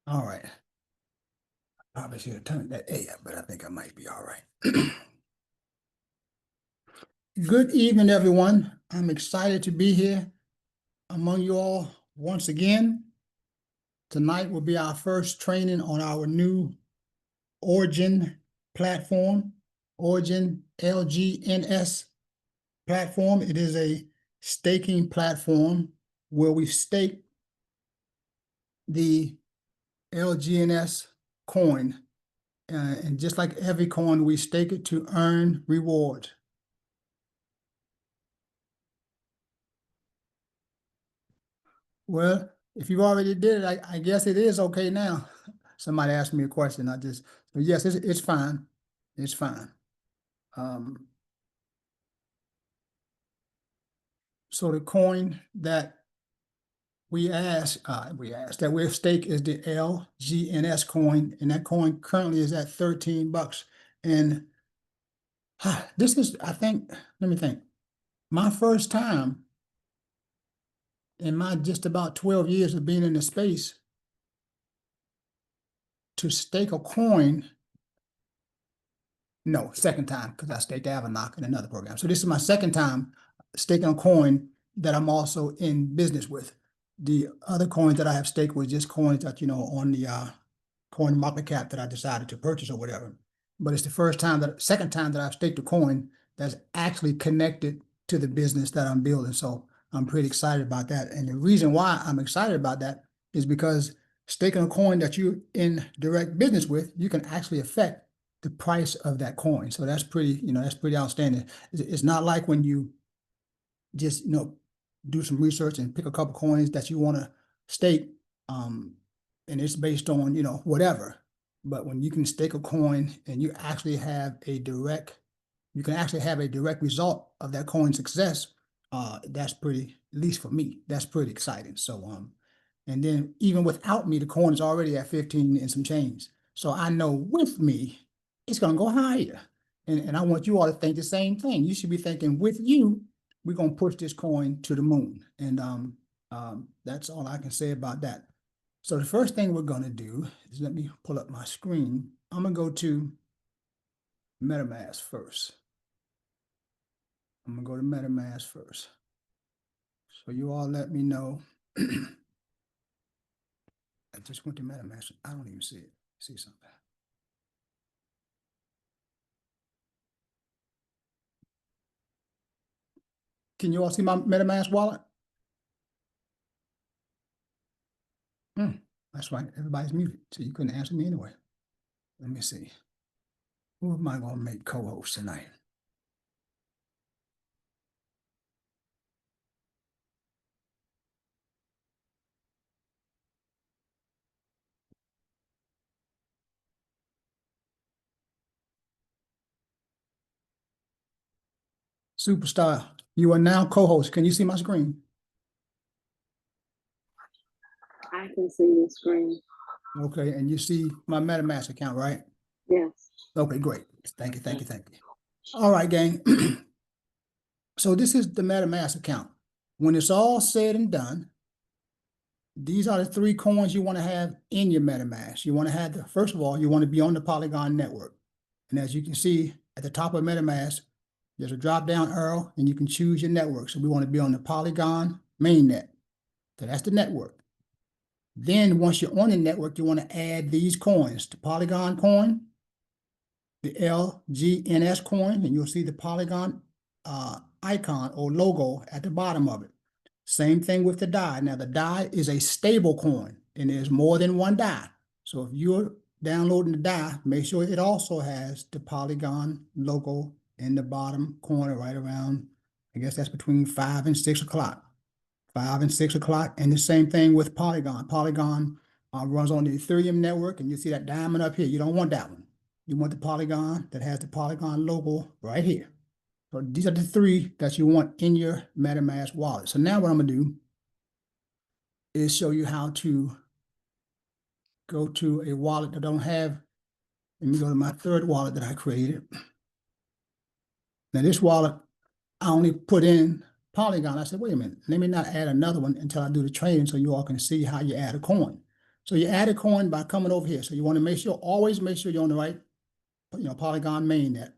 All right. Probably should have turned that A up, but I think I might be all right. Good evening, everyone. I'm excited to be here among you all once again. Tonight will be our first training on our new Origin platform, Origin LGNS platform. It is a staking platform where we stake the LGNS coin. And just like every coin, we stake it to earn rewards. Well, if you already did it, I guess it is okay now. Somebody asked me a question. So yes, it's fine. It's fine. So the coin that we we've staked is the LGNS coin, and that coin currently is at $13. And this is, I think, let me think, my first time in my just about 12 years of being in the space to stake a coin. No, second time, because I staked Avanok in another program. So this is my second time staking a coin that I'm also in business with. The other coins that I have staked were just coins that, on the coin market cap that I decided to purchase or whatever. But it's the second time that I've staked a coin that's actually connected to the business that I'm building. So I'm pretty excited about that. And the reason why I'm excited about that is because staking a coin that you're in direct business with, you can actually affect the price of that coin. So that's pretty outstanding. It's not like when you just, do some research and pick a couple coins that you want to stake, and it's based on, whatever. But when you can stake a coin and you can actually have a direct result of that coin's success, that's pretty, at least for me, that's pretty exciting. So, and then even without me, the coin is already at 15 and some change. So I know with me, it's going to go higher. And I want you all to think the same thing. You should be thinking with you, we're going to push this coin to the moon. And that's all I can say about that. So the first thing we're going to do is, let me pull up my screen. I'm going to go to MetaMask first. So you all let me know. I just went to MetaMask. I don't even see it. See something. Can you all see my MetaMask wallet? That's right. Everybody's muted, so you couldn't answer me anyway. Let me see. Who am I going to make co-host tonight? Superstar, you are now co-host. Can you see my screen? I can see your screen. Okay, and you see my MetaMask account, right? Yes. Okay, great. Thank you. All right, gang. So this is the MetaMask account. When it's all said and done, these are the 3 coins you want to have in your MetaMask. You want to have first of all, you want to be on the Polygon network. And as you can see at the top of MetaMask, there's a drop-down arrow and you can choose your network. So we want to be on the Polygon mainnet. So that's the network. Then once you're on the network, you want to add these coins, the Polygon coin, the LGNS coin, and you'll see the Polygon icon or logo at the bottom of it. Same thing with the DAI. Now the DAI is a stable coin and there's more than one DAI. So if you're downloading the DAI, make sure it also has the Polygon logo in the bottom corner right around, I guess that's between 5 and 6 o'clock. 5 and 6 o'clock. And the same thing with Polygon. Polygon runs on the Ethereum network, and you see that diamond up here. You don't want that one. You want the Polygon that has the Polygon logo right here. So these are the 3 that you want in your MetaMask wallet. So now what I'm going to do is show you how to go to a wallet that I don't have. Let me go to my 3rd wallet that I created. Now this wallet, I only put in Polygon. I said, wait a minute, let me not add another one until I do the trading so you all can see how you add a coin. So you add a coin by coming over here. So you want to make sure, always make sure you're on the right, Polygon mainnet.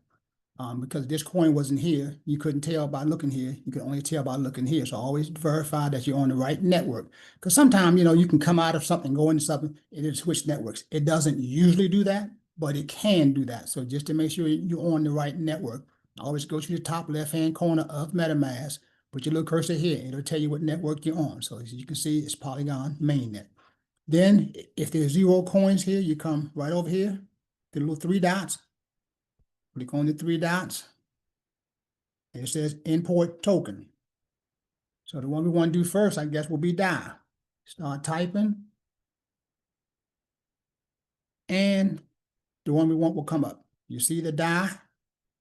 Because this coin wasn't here, you couldn't tell by looking here. You could only tell by looking here. So always verify that you're on the right network. Because sometimes, you can come out of something, go into something, and it switch networks. It doesn't usually do that, but it can do that. So just to make sure you're on the right network, always go to the top left-hand corner of MetaMask, put your little cursor here, and it'll tell you what network you're on. So as you can see, it's Polygon mainnet. Then if there's 0 coins here, you come right over here, the little 3 dots, click on the 3 dots, and it says import token. So the one we want to do first, I guess, will be DAI. Start typing, and the one we want will come up. You see the DAI,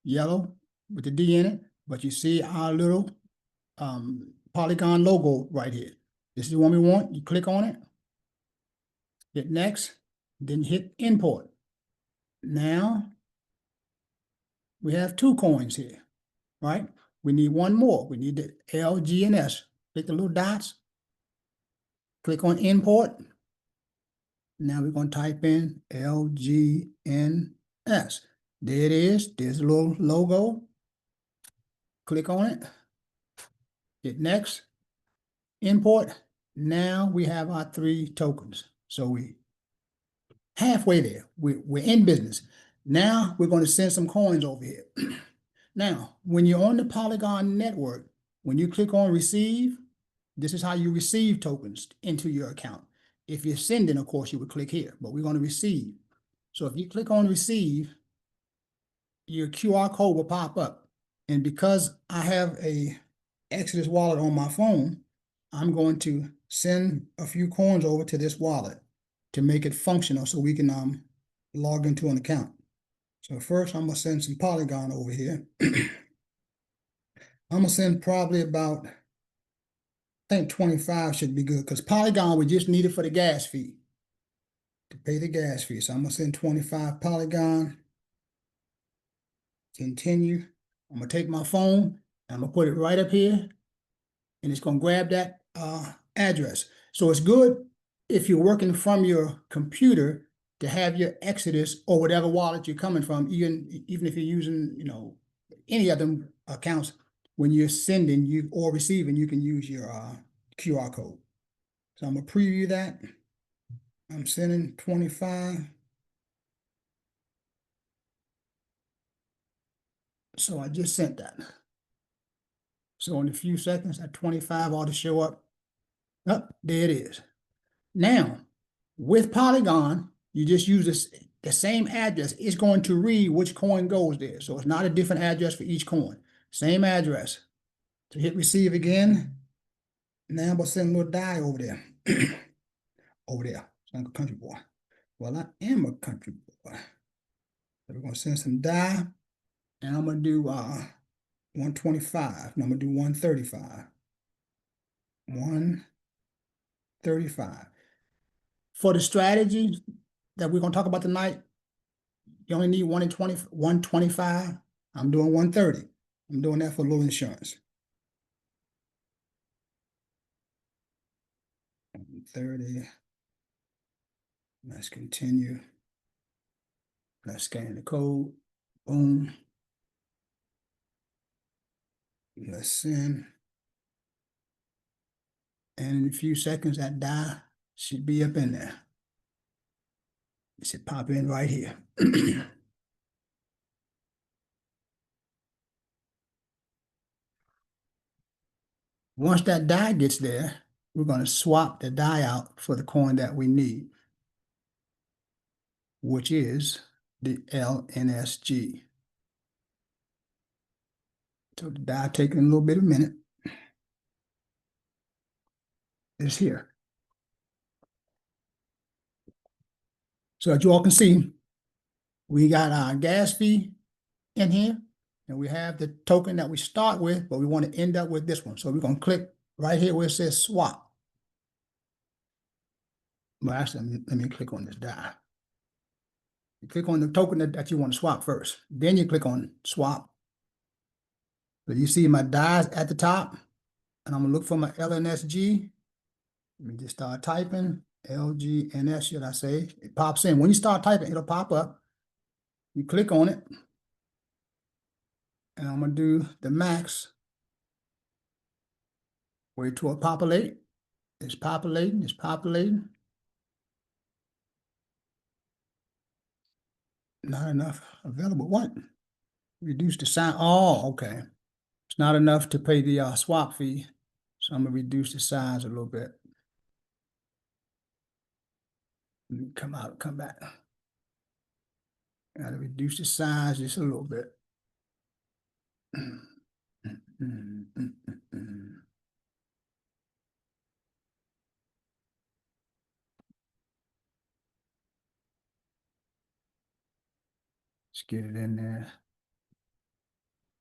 yellow with the D in it, but you see our little Polygon logo right here. This is the one we want. You click on it, hit next, then hit import. Now we have 2 coins here, right? We need one more. We need the LGNS. Click the little dots, click on import. Now we're going to type in LGNS. There it is. There's a little logo. Click on it. Hit next. Import. Now we have our 3 tokens. So we halfway there. We're in business. Now we're going to send some coins over here. Now, when you're on the Polygon network, when you click on receive, this is how you receive tokens into your account. If you're sending, of course, you would click here, but we're going to receive. So if you click on receive, your QR code will pop up. And because I have a Exodus wallet on my phone, I'm going to send a few coins over to this wallet to make it functional so we can log into an account. So first, I'm going to send some Polygon over here. I'm going to send probably about, I think 25 should be good, because Polygon we just need it for the gas fee, to pay the gas fee. So I'm going to send 25 Polygon. Continue. I'm going to take my phone, and I'm going to put it right up here, and it's going to grab that address. So it's good if you're working from your computer to have your Exodus or whatever wallet you're coming from, even if you're using, any other accounts, when you're sending or receiving, you can use your QR code. So I'm gonna preview that. I'm sending 25. So I just sent that. So in a few seconds, that 25 ought to show up. Oh, there it is. Now, with Polygon, you just use the same address. It's going to read which coin goes there. So it's not a different address for each coin. Same address. So hit receive again. Now I'm going to send a little DAI over there. Over there. So I'm a country boy. Well, I am a country boy. So we're going to send some DAI. And I'm going to do 125. And I'm going to do 135. 135. For the strategy that we're going to talk about tonight, you only need 125. I'm doing 130. I'm doing that for a little insurance. 130. Let's continue. Let's scan the code. Boom. Let's send. And in a few seconds, that DAI should be up in there. It should pop in right here. Once that DAI gets there, we're going to swap the DAI out for the coin that we need, which is the LNSG. So the DAI taking a little bit of a minute. It's here. So as you all can see, we got our gas fee in here, and we have the token that we start with, but we want to end up with this one. So we're going to click right here where it says swap. Well, actually, let me click on this DAI. You click on the token that you want to swap first. Then you click on swap. So you see my DAIs at the top, and I'm going to look for my LNSG. Let me just start typing LGNS, should I say? It pops in. When you start typing, it'll pop up. You click on it. And I'm gonna do the max. Wait till it populate. It's populating, it's populating. Not enough available. What? Reduce the size. Oh, okay. It's not enough to pay the swap fee. So I'm gonna reduce the size a little bit. Let me come out and come back. Gotta reduce the size just a little bit. Let's get it in there.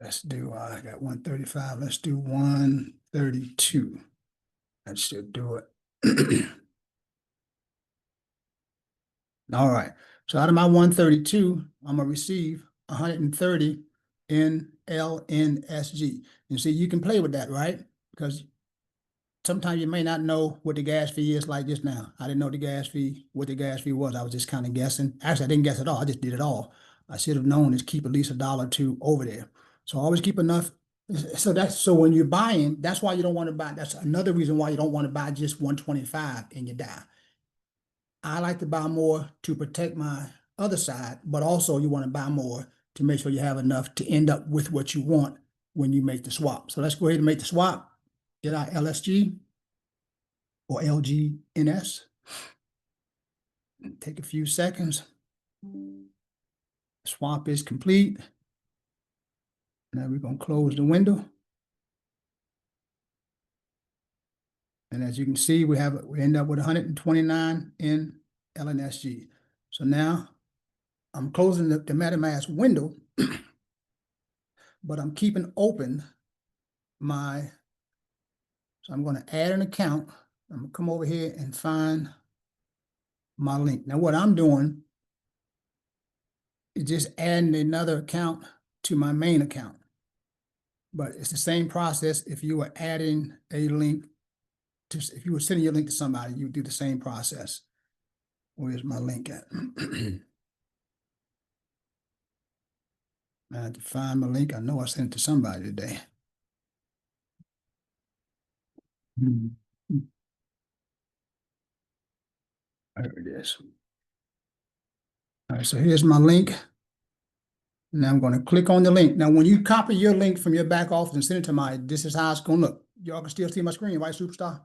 Let's do, I got 135. Let's do 132. That should do it. All right. So out of my 132, I'm gonna receive 130 in LNSG. You see, you can play with that, right? Because sometimes you may not know what the gas fee is like just now. I didn't know the gas fee, what the gas fee was. I was just kind of guessing. Actually, I didn't guess at all. I just did it all. I should have known is keep at least $1 or $2 over there. So always keep enough. So when you're buying, that's why you don't want to buy. That's another reason why you don't want to buy just 125 in your die. I like to buy more to protect my other side, but also you want to buy more to make sure you have enough to end up with what you want when you make the swap. So let's go ahead and make the swap. Get our LSG or LGNS. Take a few seconds. Swap is complete. Now we're going to close the window. And as you can see, we end up with 129 in LNSG. So now I'm closing the MetaMask window, but I'm keeping open my, so I'm going to add an account. I'm going to come over here and find my link. Now what I'm doing is just adding another account to my main account. But it's the same process if you were adding a link to, if you were sending your link to somebody, you do the same process. Where's my link at? I have to find my link. I know I sent it to somebody today. There it is. All right, so here's my link. Now I'm going to click on the link. Now, when you copy your link from your back office and send it to my, this is how it's going to look. Y'all can still see my screen, right, Superstar?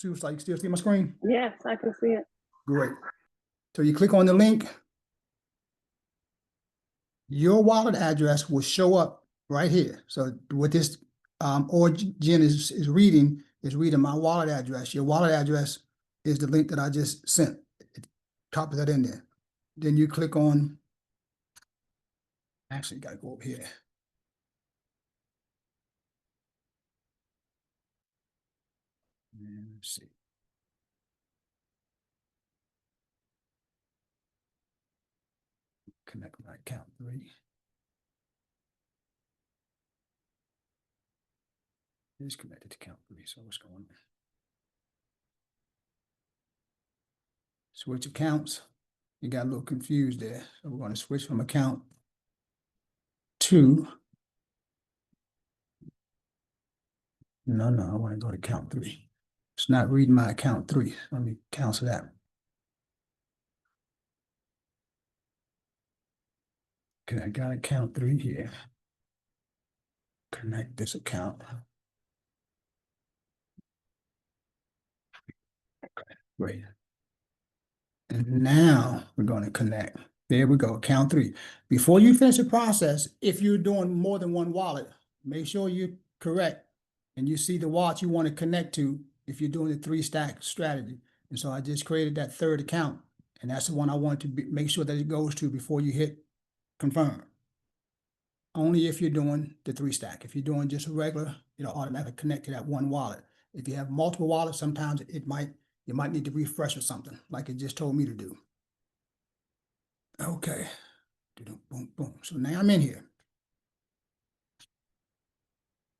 Superstar, you can still see my screen? Yes, I can see it. Great. So you click on the link. Your wallet address will show up right here. So what this Origin is reading my wallet address. Your wallet address is the link that I just sent. Copy that in there. Then you click on, actually got to go over here. Let's see. Connect my account 3. It's connected to account 3, so what's going on? Switch accounts. You got a little confused there. So we're going to switch from account 2. No, I want to go to account 3. It's not reading my account 3. Let me cancel that. Okay, I got account 3 here. Connect this account. Okay, great. And now we're going to connect. There we go, account 3. Before you finish the process, if you're doing more than one wallet, make sure you're correct and you see the wallet you want to connect to if you're doing the 3-stack strategy. And so I just created that third account, and that's the one I want to make sure that it goes to before you hit confirm. Only if you're doing the 3-stack. If you're doing just a regular, it'll automatically connect to that one wallet. If you have multiple wallets, sometimes you might need to refresh or something, like it just told me to do. Okay. Boom, boom. So now I'm in here.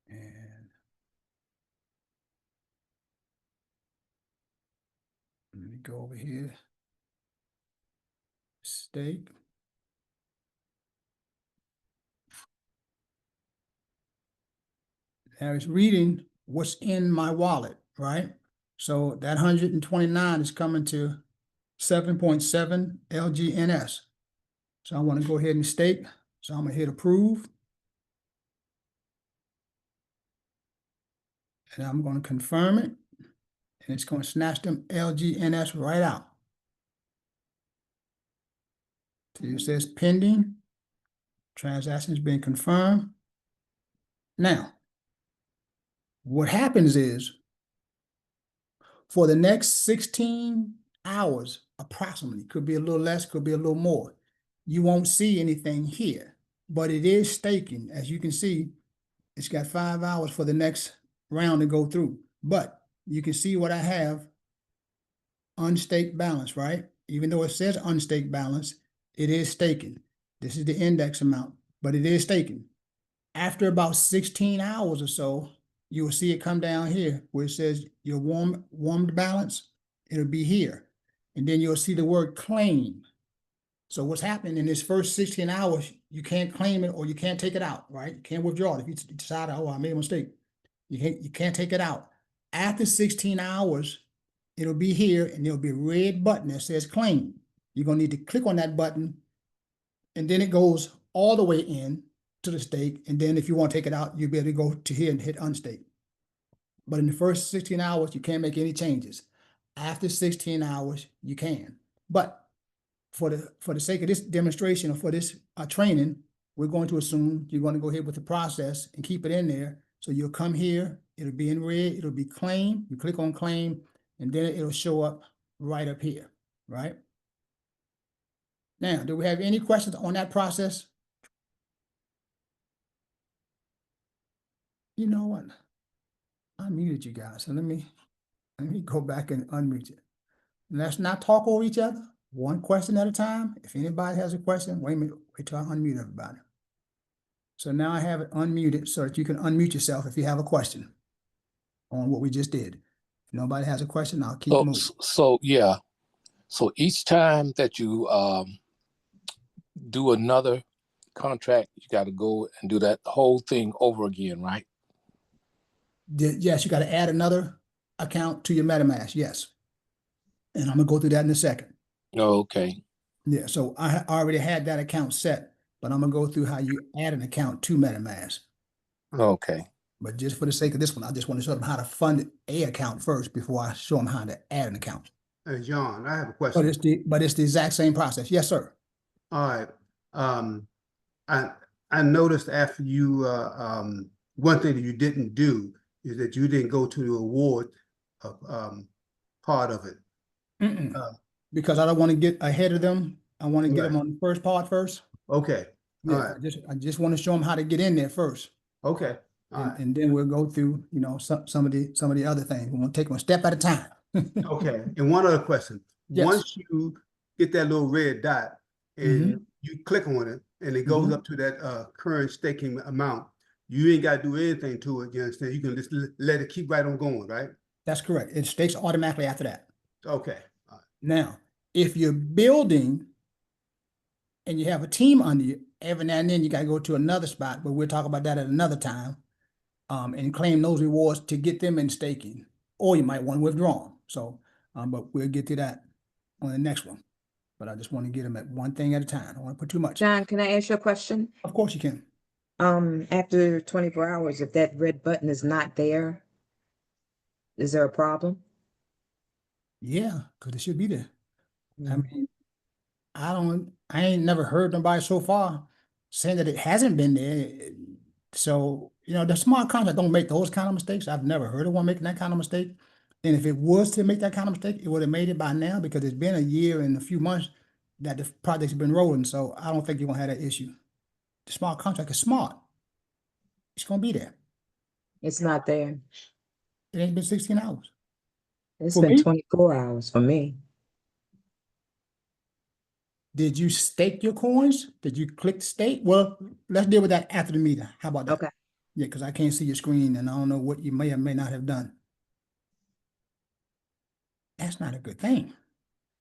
And go over here. Stake. Now it's reading what's in my wallet, right? So that 129 is coming to 7.7 LGNS. So I want to go ahead and stake. So I'm gonna hit approve. And I'm going to confirm it. And it's going to snatch them LGNS right out. So it says pending. Transactions being confirmed. Now, what happens is for the next 16 hours, approximately, could be a little less, could be a little more, you won't see anything here, but it is staking. As you can see, it's got 5 hours for the next round to go through, but you can see what I have, unstaked balance, right? Even though it says unstaked balance, it is staking. This is the index amount, but it is staking. After about 16 hours or so, you will see it come down here where it says your warmed balance. It'll be here. And then you'll see the word claim. So what's happening in this first 16 hours, you can't claim it or you can't take it out, right? You can't withdraw it. If you decide, oh, I made a mistake, you can't take it out. After 16 hours, it'll be here and there'll be a red button that says claim. You're gonna need to click on that button and then it goes all the way in to the stake. And then if you want to take it out, you'll be able to go to here and hit unstake. But in the first 16 hours, you can't make any changes. After 16 hours, you can. But for the sake of this demonstration or for this training, we're going to assume you're going to go ahead with the process and keep it in there. So you'll come here, it'll be in red, it'll be claim, you click on claim, and then it'll show up right up here, right? Now, do we have any questions on that process? You know what? I muted you guys, so let me go back and unmute you. Let's not talk over each other, one question at a time. If anybody has a question, wait a minute, wait till I unmute everybody. So now I have it unmuted so that you can unmute yourself if you have a question on what we just did. If nobody has a question, I'll keep moving. So yeah, so each time that you do another contract, you got to go and do that whole thing over again, right? Yes, you got to add another account to your MetaMask, yes. And I'm gonna go through that in a second. Okay. Yeah, so I already had that account set, but I'm gonna go through how you add an account to MetaMask. Okay. But just for the sake of this one, I just want to show them how to fund a account first before I show them how to add an account. Hey, John, I have a question. But it's the exact same process. Yes, sir. All right. I noticed after you one thing that you didn't do is that you didn't go to the award part of it. Because I don't want to get ahead of them. I want to get them on the first part first. Okay. Yeah, All right. I just want to show them how to get in there first. Okay. All right. And then we'll go through, you know, some of the other things. We want to take one step at a time. Okay. And one other question. Yes. Once you get that little red dot and you click on it and it goes up to that current staking amount, you ain't got to do anything to it. You understand? You can just let it keep right on going, right? That's correct. It stakes automatically after that. Okay. All right. Now, if you're building and you have a team under you, every now and then you got to go to another spot, but we'll talk about that at another time, and claim those rewards to get them in staking, or you might want to withdraw them. So, but we'll get to that on the next one. But I just want to get them at one thing at a time. I don't want to put too much. John, can I ask you a question? Of course you can. After 24 hours, if that red button is not there, is there a problem? Yeah, because it should be there. I mean, I ain't never heard nobody so far saying that it hasn't been there. So, you know, the smart contract don't make those kind of mistakes. I've never heard of one making that kind of mistake. And if it was to make that kind of mistake, it would have made it by now because it's been a year and a few months that the project's been rolling. So I don't think you're gonna have that issue. The smart contract is smart. It's gonna be there. It's not there. It ain't been 16 hours. It's For been me? 24 hours for me. Did you stake your coins? Did you click stake? Well, let's deal with that after the meeting. How about that? Okay. Yeah, because I can't see your screen and I don't know what you may or may not have done. That's not a good thing.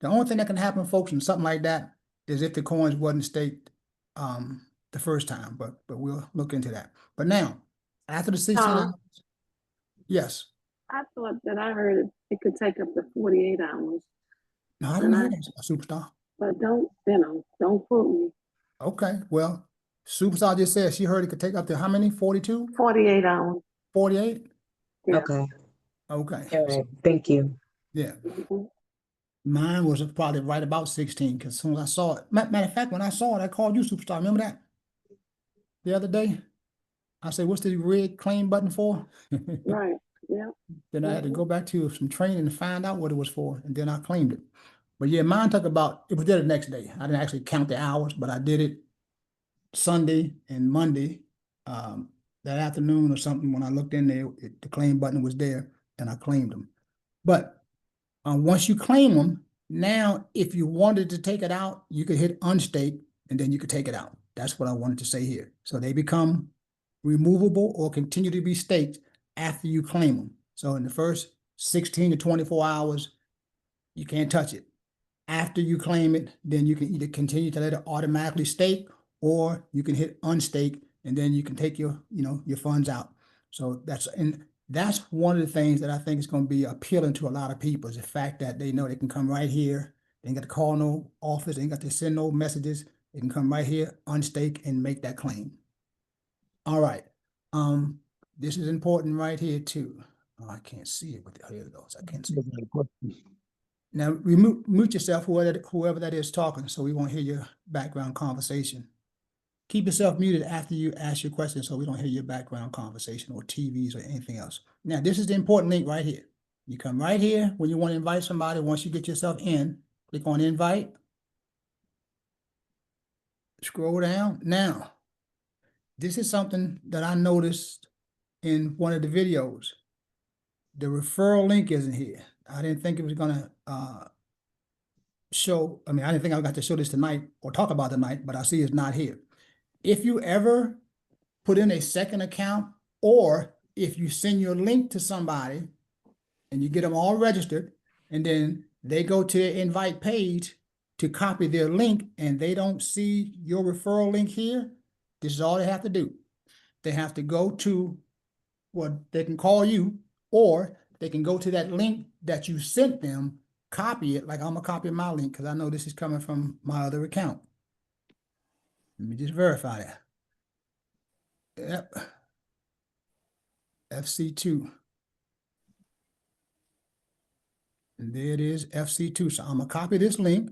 The only thing that can happen, folks, in something like that is if the coins wasn't staked the first time, but we'll look into that. But now, after the 16 hours, yes. I thought that I heard it could take up to 48 hours, No, I didn't hear that, Superstar. but don't quote me. Okay, well, Superstar just said she heard it could take up to how many? 42? 48 hours. 48? Yeah. Okay, Okay. all right, thank you. Yeah. Mhm. Mine was probably right about 16 because as soon as I saw it, matter of fact, when I saw it, I called you Superstar. Remember that? The other day? I said, what's the red claim button for? Right. Yeah. Then I had to go back to some training to find out what it was for, and then I claimed it. But yeah, mine took about, it was there the next day. I didn't actually count the hours, but I did it Sunday and Monday, that afternoon or something. When I looked in there, the claim button was there, and I claimed them. But once you claim them, now if you wanted to take it out, you could hit unstake, and then you could take it out. That's what I wanted to say here. So they become removable or continue to be staked after you claim them. So in the first 16 to 24 hours, you can't touch it. After you claim it, then you can either continue to let it automatically stake, or you can hit unstake, and then you can take your funds out. So that's one of the things that I think is going to be appealing to a lot of people, is the fact that they know they can come right here. They ain't got to call no office. They ain't got to send no messages. They can come right here, unstake, and make that claim. All right. This is important right here too. Oh, I can't see it with the, here it goes. I can't see it. Now mute yourself, whoever that is talking, so we won't hear your background conversation. Keep yourself muted after you ask your question, so we don't hear your background conversation or TVs or anything else. Now, this is the important link right here. You come right here when you want to invite somebody. Once you get yourself in, click on invite. Scroll down. Now, this is something that I noticed in one of the videos. The referral link isn't here. I didn't think it was gonna show. I mean, I didn't think I got to show this tonight or talk about tonight, but I see it's not here. If you ever put in a second account, or if you send your link to somebody and you get them all registered, and then they go to the invite page to copy their link and they don't see your referral link here, this is all they have to do. They have to go to, well, they can call you, or they can go to that link that you sent them, copy it, like I'm gonna copy my link because I know this is coming from my other account. Let me just verify that. Yep. FC2. And there it is, FC2. So I'm gonna copy this link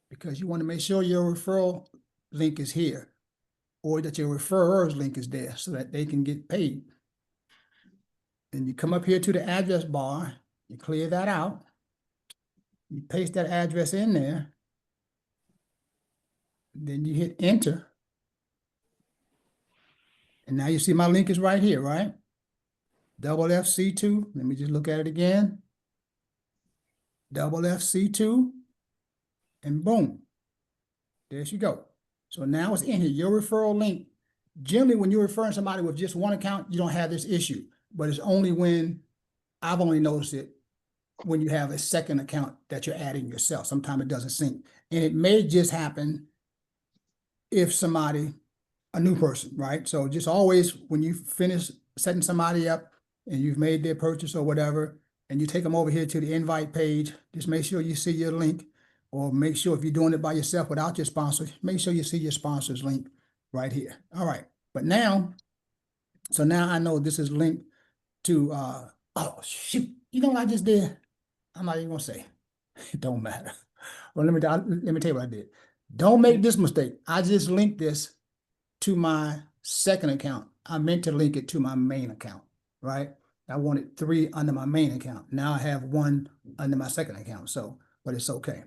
because you want to make sure your referral link is here, or that your referrer's link is there so that they can get paid. And you come up here to the address bar, you clear that out, you paste that address in there, then you hit enter. And now you see my link is right here, right? Double FC2. Let me just look at it again. Double FC2. And boom. There you go. So now it's in here. Your referral link. Generally, when you're referring somebody with just one account, you don't have this issue. But it's only when I've only noticed it when you have a second account that you're adding yourself. Sometimes it doesn't sync. And it may just happen if somebody, a new person, right? So just always, when you finish setting somebody up and you've made their purchase or whatever, and you take them over here to the invite page, just make sure you see your link, or make sure if you're doing it by yourself without your sponsor, make sure you see your sponsor's link right here. All right. But now, so now I know this is linked to, oh, shoot. You know what I just did? I'm not even gonna say. It don't matter. Well, let me tell you what I did. Don't make this mistake. I just linked this to my second account. I meant to link it to my main account, right? I wanted 3 under my main account. Now I have 1 under my second account. So, but it's okay.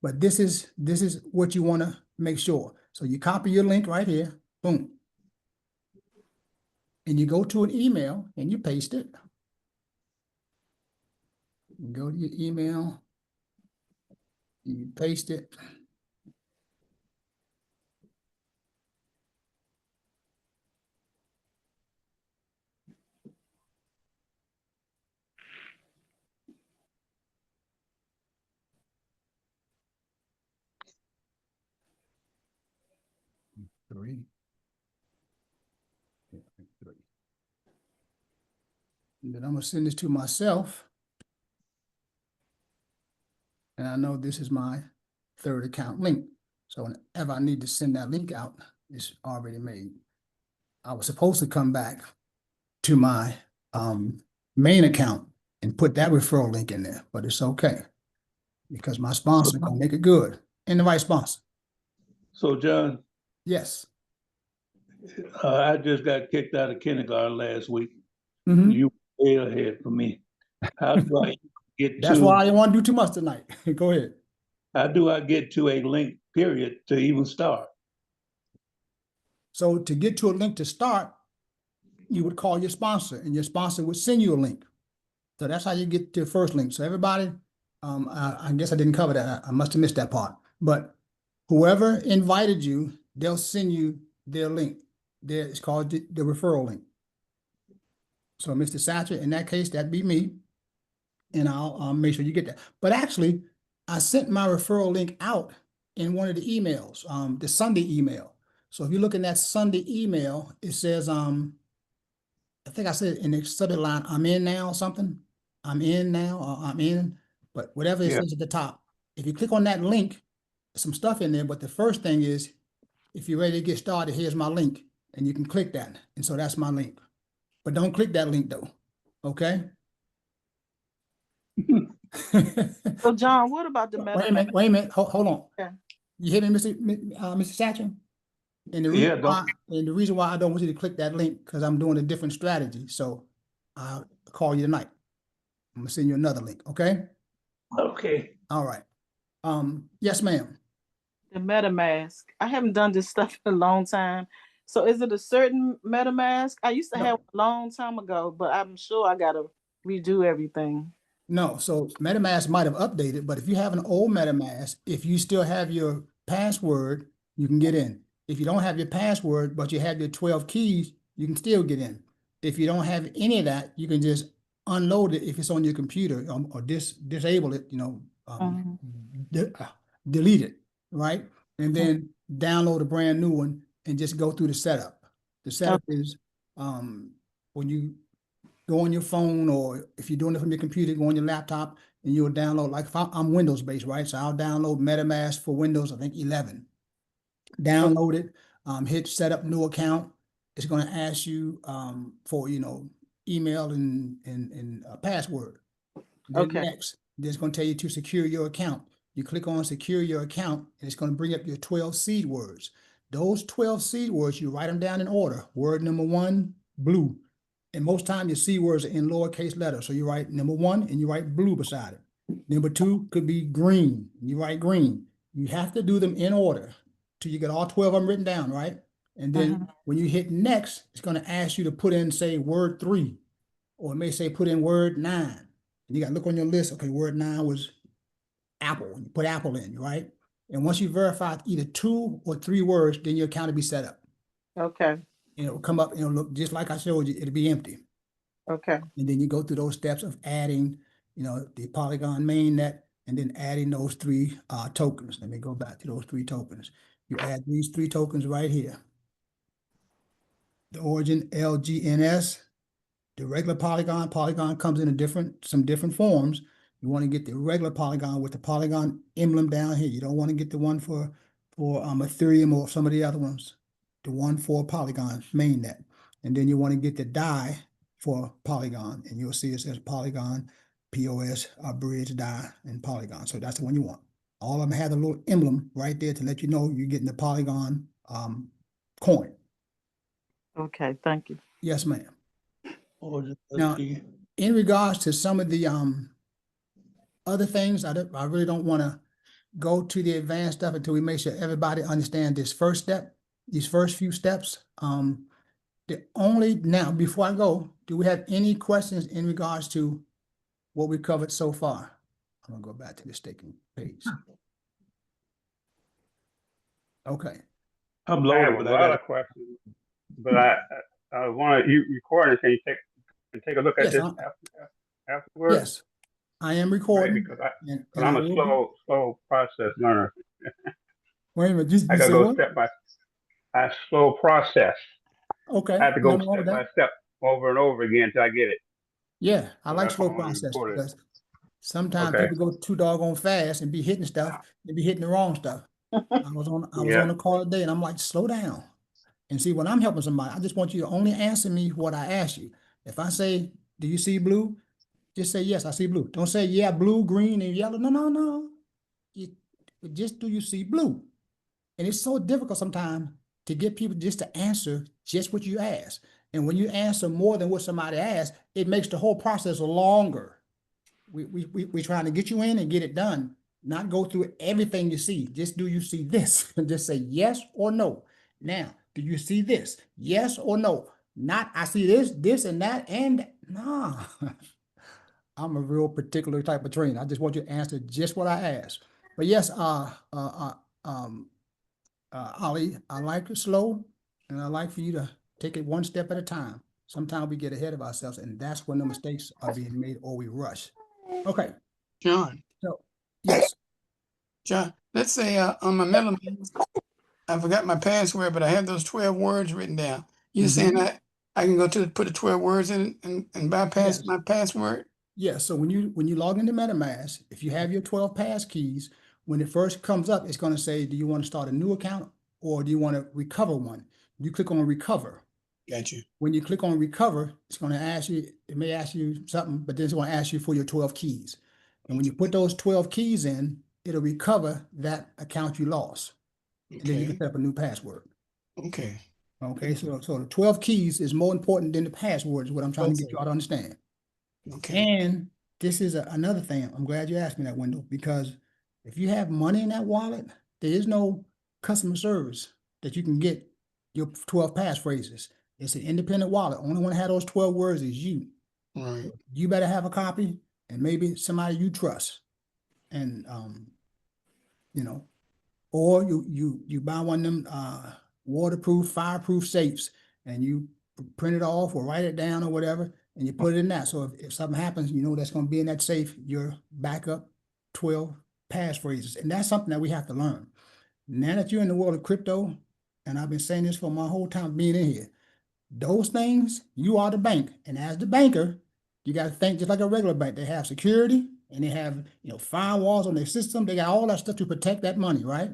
But this is what you want to make sure. So you copy your link right here, boom. And you go to an email and you paste it. You go to your email, you paste it. 3. Yeah, 3. And then I'm gonna send this to myself. And I know this is my third account link. So whenever I need to send that link out, it's already made. I was supposed to come back to my main account and put that referral link in there, but it's okay because my sponsor gonna make it good. And the right sponsor. So John, Yes. I just got kicked out of kindergarten last week. Mhm. You way ahead for me. How do I get That's why I to, didn't want to do too much tonight. Go ahead. how do I get to a link period to even start? So to get to a link to start, you would call your sponsor and your sponsor would send you a link. So that's how you get to the first link. So everybody, I guess I didn't cover that. I must have missed that part. But whoever invited you, they'll send you their link. It's called the referral link. So Mr. Satcher, in that case, that'd be me. And I'll make sure you get that. But actually, I sent my referral link out in one of the emails, the Sunday email. So if you look in that Sunday email, it says, I think I said in the subject line, I'm in now or something. I'm in now, or I'm in, but whatever it Yeah. says at the top. If you click on that link, there's some stuff in there, but the first thing is, if you're ready to get started, here's my link, and you can click that. And so that's my link. But don't click that link though, okay? So John, what about the MetaMask? Wait a minute, hold on. Okay. You hear me, Mr. Satcher? And the Yeah, reason why I don't want you to click that link, because I'm doing a different strategy. So I'll call you tonight. I'm gonna send you another link, okay? Okay. All right. Yes, ma'am. The MetaMask. I haven't done this stuff in a long time. So is it a certain MetaMask? I used to No. have a long time ago, but I'm sure I gotta redo everything. No, so MetaMask might have updated, but if you have an old MetaMask, if you still have your password, you can get in. If you don't have your password, but you have your 12 keys, you can still get in. If you don't have any of that, you can just unload it if it's on your computer, or disable it, delete it, right? And then download a brand new one and just go through the setup. The setup is when you go on your phone, or if you're doing it from your computer, go on your laptop and you'll download, like if I'm Windows based, right? So I'll download MetaMask for Windows, I think 11. Download it, hit set up new account. It's going to ask you for, email and password. Then Okay. next, it's going to tell you to secure your account. You click on secure your account and it's going to bring up your 12 seed words. Those 12 seed words, you write them down in order. Word number 1, blue. And most time your seed words are in lowercase letters. So you write number 1 and you write blue beside it. Number 2 could be green. You write green. You have to do them in order till you get all 12 of them written down, right? And then when you hit next, it's going to ask you to put in, say, word 3, or it may say put in word 9. And you got to look on your list. Okay, word 9 was apple. You put apple in, right? And once you verify either 2 or 3 words, then your account will be set up. Okay. And it will come up and it'll look just like I showed you. It'll be empty. Okay. And then you go through those steps of adding, the Polygon mainnet, and then adding those 3 tokens. Let me go back to those 3 tokens. You add these 3 tokens right here. The origin LGNS, the regular Polygon. Polygon comes in some different forms. You want to get the regular Polygon with the Polygon emblem down here. You don't want to get the one for Ethereum or some of the other ones. The one for Polygon mainnet. And then you want to get the DAI for Polygon, and you'll see it says Polygon, POS, bridge, DAI, and Polygon. So that's the one you want. All of them have a little emblem right there to let you know you're getting the Polygon coin. Okay. Thank you. Yes, ma'am. Now, Now, in regards to some of the other things, I really don't want to go to the advanced stuff until we make sure everybody understands this first step, these first few steps. Now, before I go, do we have any questions in regards to what we covered so far? I'm gonna go back to the staking page. Okay. I'm I have loaded, a but I lot got of questions, but I want you recording. Can you take a look at Yes, this afterwards? yes, I am Right, recording. because and I'm I a will be- slow process learner. Wait a minute, I you gotta say go what? step by. a slow process. Okay, I have to go nothing wrong with step by that. step over and over again until I get it. Yeah, I So like that's why slow I want to process report it. because sometimes Okay. people go too doggone fast and be hitting stuff and be hitting the wrong stuff. I was Yeah. on a call today and I'm like, slow down. And see, when I'm helping somebody, I just want you to only answer me what I ask you. If I say, do you see blue? Just say, yes, I see blue. Don't say, yeah, blue, green, and yellow. No, no, no. You, just do you see blue? And it's so difficult sometimes to get people just to answer just what you ask. And when you answer more than what somebody asked, it makes the whole process longer. We trying to get you in and get it done, not go through everything you see. Just do you see this? And just say yes or no. Now, do you see this? Yes or no? Not I see this, and that, and nah. I'm a real particular type of trainer. I just want you to answer just what I ask. But yes, Ali, I like it slow, and I like for you to take it one step at a time. Sometimes we get ahead of ourselves, and that's when the mistakes are being made or we rush. Okay, John, so yes. John, let's say on my MetaMask, I forgot my password, but I have those 12 words written down. You saying that I can go to put the 12 words in and bypass Yes. my password? Yeah, so when you log into MetaMask, if you have your 12 pass keys, when it first comes up, it's going to say, do you want to start a new account or do you want to recover one? You click on recover. Got you. When you click on recover, it's going to ask you, it may ask you something, but then it's going to ask you for your 12 keys. And when you put those 12 keys in, it'll recover that account you lost. And then you can Okay. set up a new password. Okay. Okay, so the 12 keys is more important than the password, is what I'm trying to get you all to understand. Okay. And this is another thing. I'm glad you asked me that, Wendell, because if you have money in that wallet, there is no customer service that you can get your 12 passphrases. It's an independent wallet. Only one that has those 12 words is you. Right. You better have a copy and maybe somebody you trust. And you know, or you buy one of them waterproof, fireproof safes and you print it off or write it down or whatever, and you put it in that. So if something happens, you know that's going to be in that safe, your backup 12 passphrases. And that's something that we have to learn. Now that you're in the world of crypto, and I've been saying this for my whole time being in here, those things, you are the bank. And as the banker, you got to think just like a regular bank. They have security and they have, firewalls on their system. They got all that stuff to protect that money, right?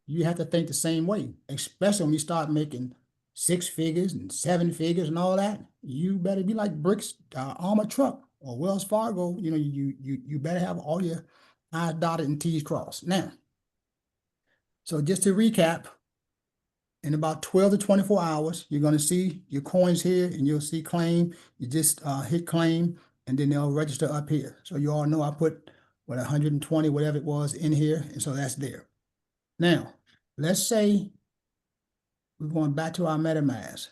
You have to think the same way, especially when you start making 6 figures and 7 figures and all that. You better be like Bricks Armored Truck or Wells Fargo. You better have all your I's dotted and T's crossed. Now, so just to recap, in about 12 to 24 hours, you're going to see your coins here and you'll see claim. You just hit claim and then they'll register up here. So you all know I put 120, whatever it was in here. And so that's there. Now, let's say we're going back to our MetaMask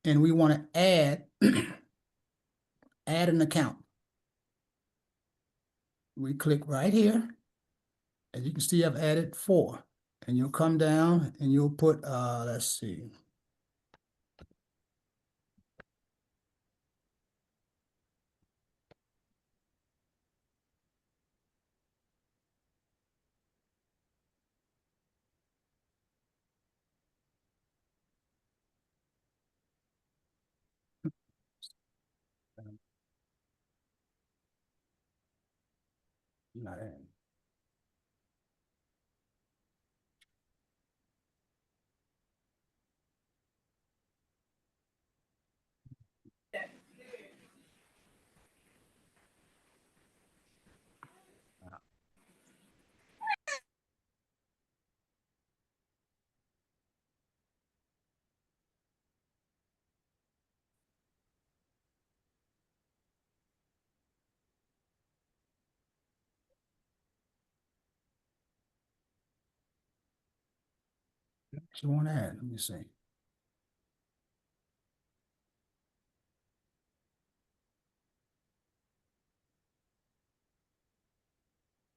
and we want to add, add an account. We click right here. As you can see, I've added 4 and you'll come down and you'll put, let's see. Not adding. So on that, let me see.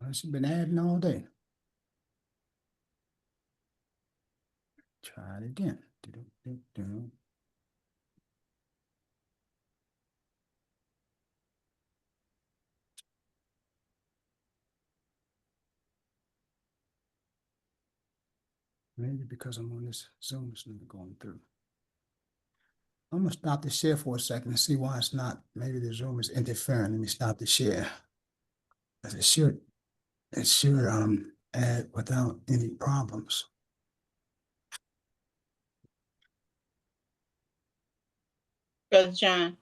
It's been adding all day. Try it again. Do-do-do-do. Maybe because I'm on this Zoom, it's not going through. I'm gonna stop the share for a second and see why it's not. Maybe the Zoom is interfering. Let me stop the share. Because it should add without any problems. Brother John,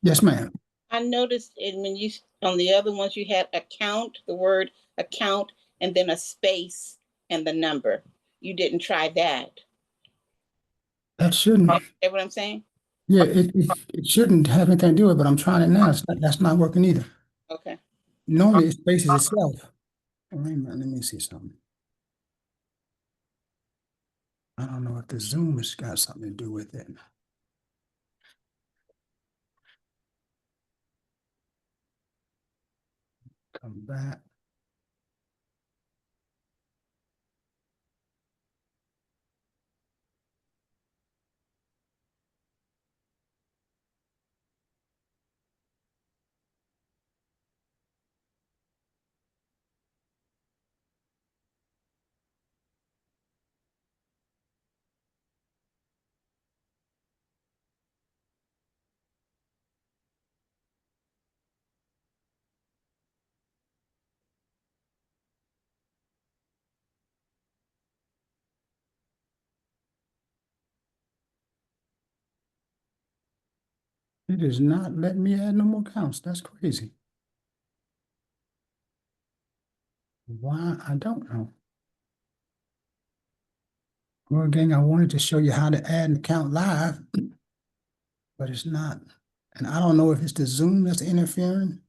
Yes, ma'am. I noticed it when you, on the other ones, you had account, the word account, and then a space and the number. You didn't try that. That shouldn't. Is that what I'm saying? Yeah, it shouldn't have anything to do with it, but I'm trying it now. That's not working either. Okay. Normally it spaces itself. Wait a minute, let me see something. I don't know if the Zoom has got something to do with it. Come back. It is not letting me add no more counts. That's crazy. Why? I don't know. Well, again, I wanted to show you how to add an account live, but it's not. And I don't know if it's the Zoom that's interfering.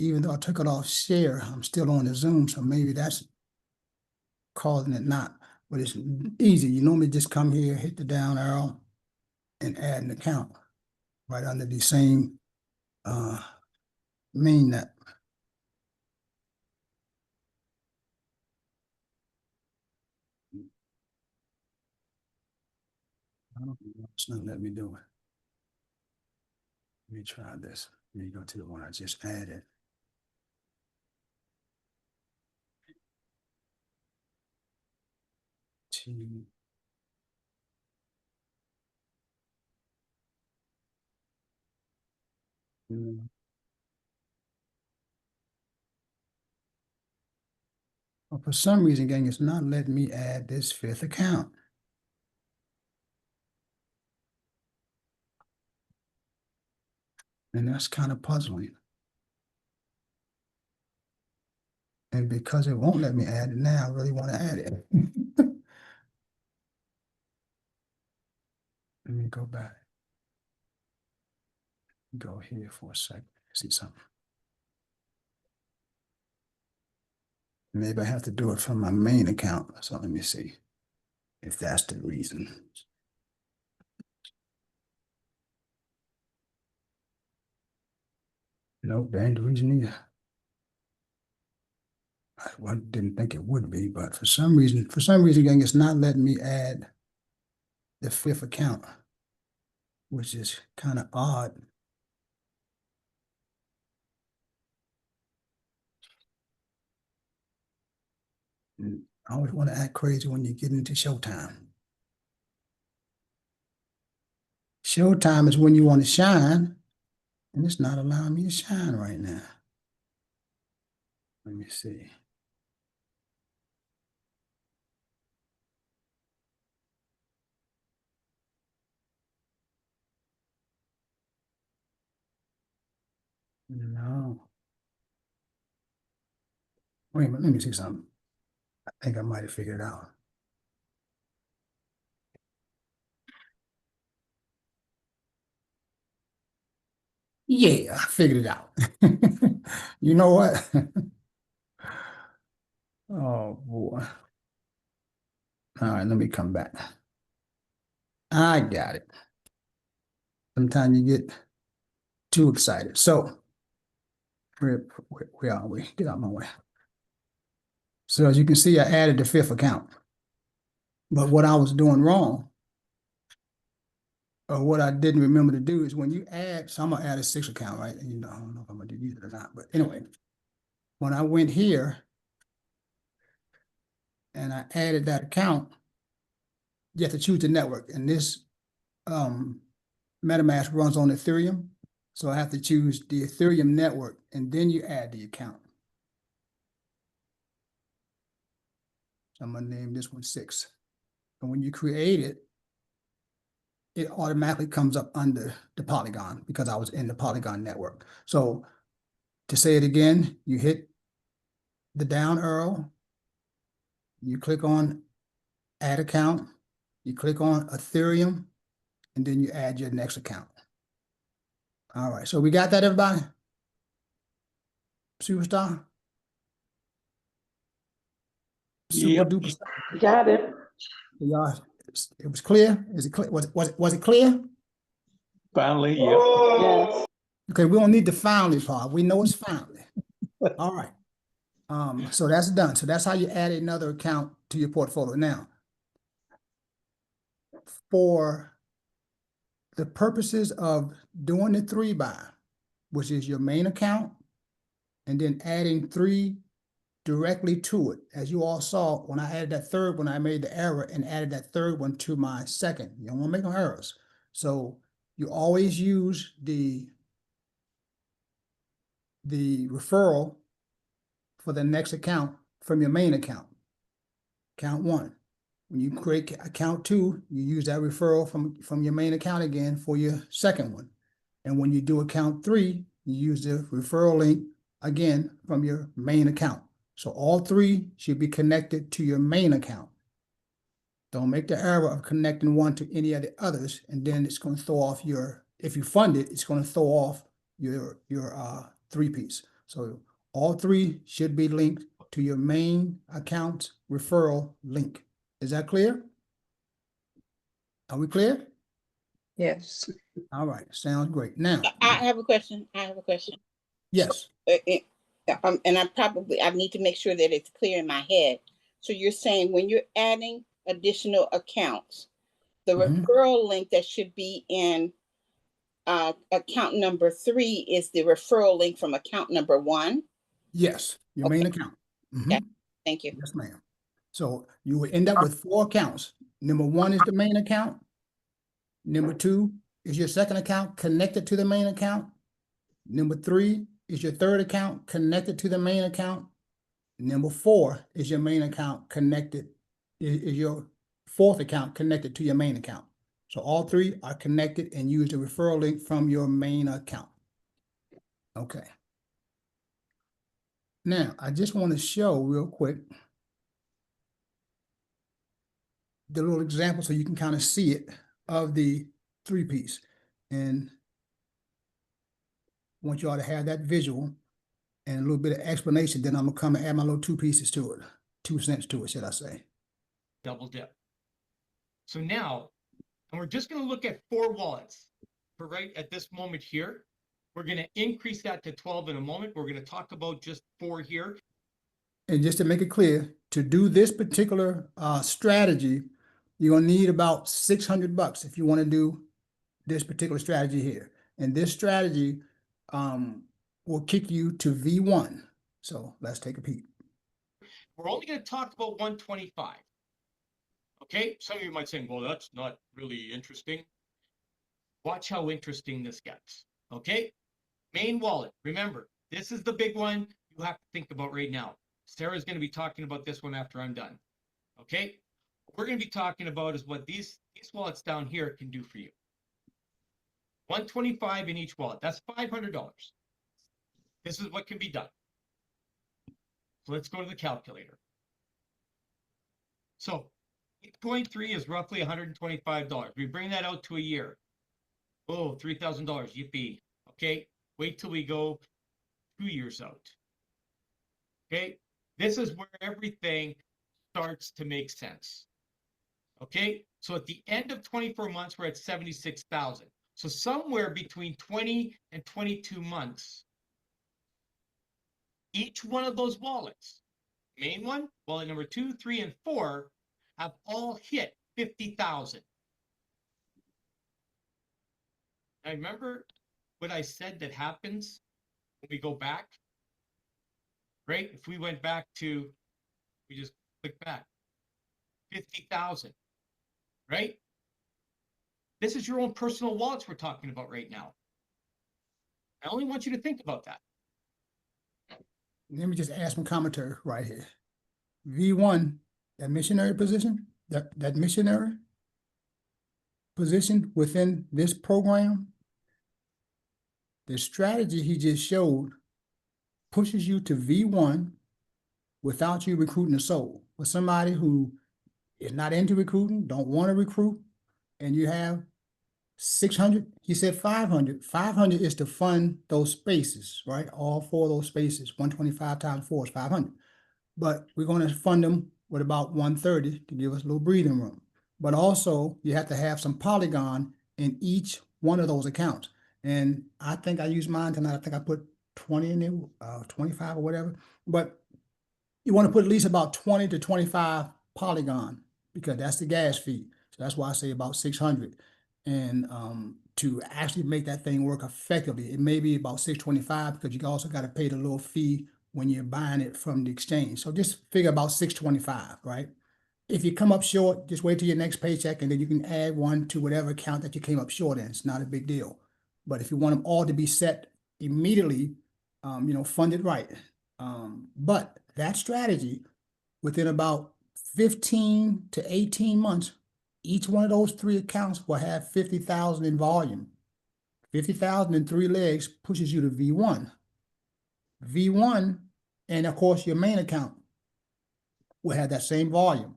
Even though I took it off share, I'm still on the Zoom, so maybe that's causing it not. But it's easy. You normally just come here, hit the down arrow, and add an account right under the same mainnet. I don't know why it's not letting me do it. Let me try this. Let me go to the one I just added. T. Well, for some reason, gang, it's not letting me add this fifth account. And that's kind of puzzling. And because it won't let me add it now, I really want to add it. Let me go back. Go here for a second. See something. Maybe I have to do it from my main account. So let me see if that's the reason. Nope, that ain't the reason either. I didn't think it would be, but for some reason, gang, it's not letting me add the fifth account, which is kind of odd. And I always want to act crazy when you get into showtime. Showtime is when you want to shine, and it's not allowing me to shine right now. Let me see. No. Wait a minute, let me see something. I think I might have figured it out. Yeah, I figured it out. You know what? Oh boy. All right, let me come back. I got it. Sometimes you get too excited. So where are we? Get out of my way. So as you can see, I added the fifth account. But what I was doing wrong, or what I didn't remember to do, is when you add, so I'm gonna add a sixth account, right? And you know, I don't know if I'm gonna do that or not, but anyway, when I went here, and I added that account, you have to choose the network. And this MetaMask runs on Ethereum. So I have to choose the Ethereum network, and then you add the account. So I'm gonna name this one 6. And when you create it, it automatically comes up under the Polygon because I was in the Polygon network. So to say it again, you hit the down arrow, you click on add account, you click on Ethereum, and then you add your next account. All right, so we got that, everybody? Superstar? Super Yep. duper. Got it. Y'all, it was clear? Is it clear? Was it clear? Finally, yep. Yes. Okay, we don't need the finally part. We know it's finally. All right. So that's done. So that's how you add another account to your portfolio. Now, for the purposes of doing the 3-buy, which is your main account, and then adding 3 directly to it. As you all saw, when I added that third one, I made the error and added that third one to my second. You don't want to make no errors. So you always use the referral for the next account from your main account. Account 1. When you create account 2, you use that referral from your main account again for your second one. And when you do account 3, you use the referral link again from your main account. So all 3 should be connected to your main account. Don't make the error of connecting one to any of the others, and then it's going to throw off your, if you fund it, it's going to throw off your 3-piece. So all 3 should be linked to your main account referral link. Is that clear? Are we clear? Yes. All right, sounds great. Now, I have a question. yes. And I need to make sure that it's clear in my head. So you're saying when you're adding additional accounts, the referral link that should be in account number 3 is the referral link from account number 1? Yes, your main account. Okay. Thank you. Yes, ma'am. So you will end up with 4 accounts. Number 1 is the main account. Number 2 is your second account connected to the main account. Number 3 is your third account connected to the main account. Number 4 is your main account connected, is your fourth account connected to your main account. So all 3 are connected and use the referral link from your main account. Okay. Now, I just want to show real quick the little example so you can kind of see it of the 3-piece. And I want you all to have that visual and a little bit of explanation. Then I'm gonna come and add my little 2 pieces to it, 2 cents to it, should I say. Double dip. So now, and we're just gonna look at 4 wallets for right at this moment here. We're gonna increase that to 12 in a moment. We're gonna talk about just 4 here. And just to make it clear, to do this particular strategy, you're gonna need about $600 if you want to do this particular strategy here. And this strategy will kick you to V1. So let's take a peek. We're only going to talk about 125. Okay, some of you might say, well, that's not really interesting. Watch how interesting this gets. Okay, main wallet. Remember, this is the big one you have to think about right now. Sarah's going to be talking about this one after I'm done. Okay, what we're going to be talking about is what these wallets down here can do for you. 125 in each wallet. That's $500. This is what can be done. So let's go to the calculator. So 8.3 is roughly $125. We bring that out to a year. Oh, $3,000. Yippee. Okay. Wait till we go 2 years out. Okay. This is where everything starts to make sense. Okay. So at the end of 24 months, we're at 76,000. So somewhere between 20 and 22 months, each one of those wallets, main one, wallet number 2, 3, and 4, have all hit 50,000. I remember what I said that happens when we go back, right? If we went back to, we just click back. 50,000, right? This is your own personal wallets we're talking about right now. I only want you to think about that. Let me just add some commentary right here. V1, that missionary position, that missionary position within this program, the strategy he just showed pushes you to V1 without you recruiting a soul. For somebody who is not into recruiting, don't want to recruit, and you have 600, he said 500. 500 is to fund those spaces, right? All 4 of those spaces, 125 times 4 is 500. But we're going to fund them with about 130 to give us a little breathing room. But also, you have to have some polygon in each one of those accounts. And I think I used mine tonight. I think I put 20 in there, 25 or whatever. But you want to put at least about 20 to 25 polygon because that's the gas fee. So that's why I say about 600. And to actually make that thing work effectively, it may be about 625 because you also got to pay the little fee when you're buying it from the exchange. So just figure about 625, right? If you come up short, just wait till your next paycheck and then you can add one to whatever account that you came up short in. It's not a big deal. But if you want them all to be set immediately, fund it right. But that strategy, within about 15 to 18 months, each one of those 3 accounts will have 50,000 in volume. 50,000 in 3 legs pushes you to V1. V1, and of course your main account will have that same volume.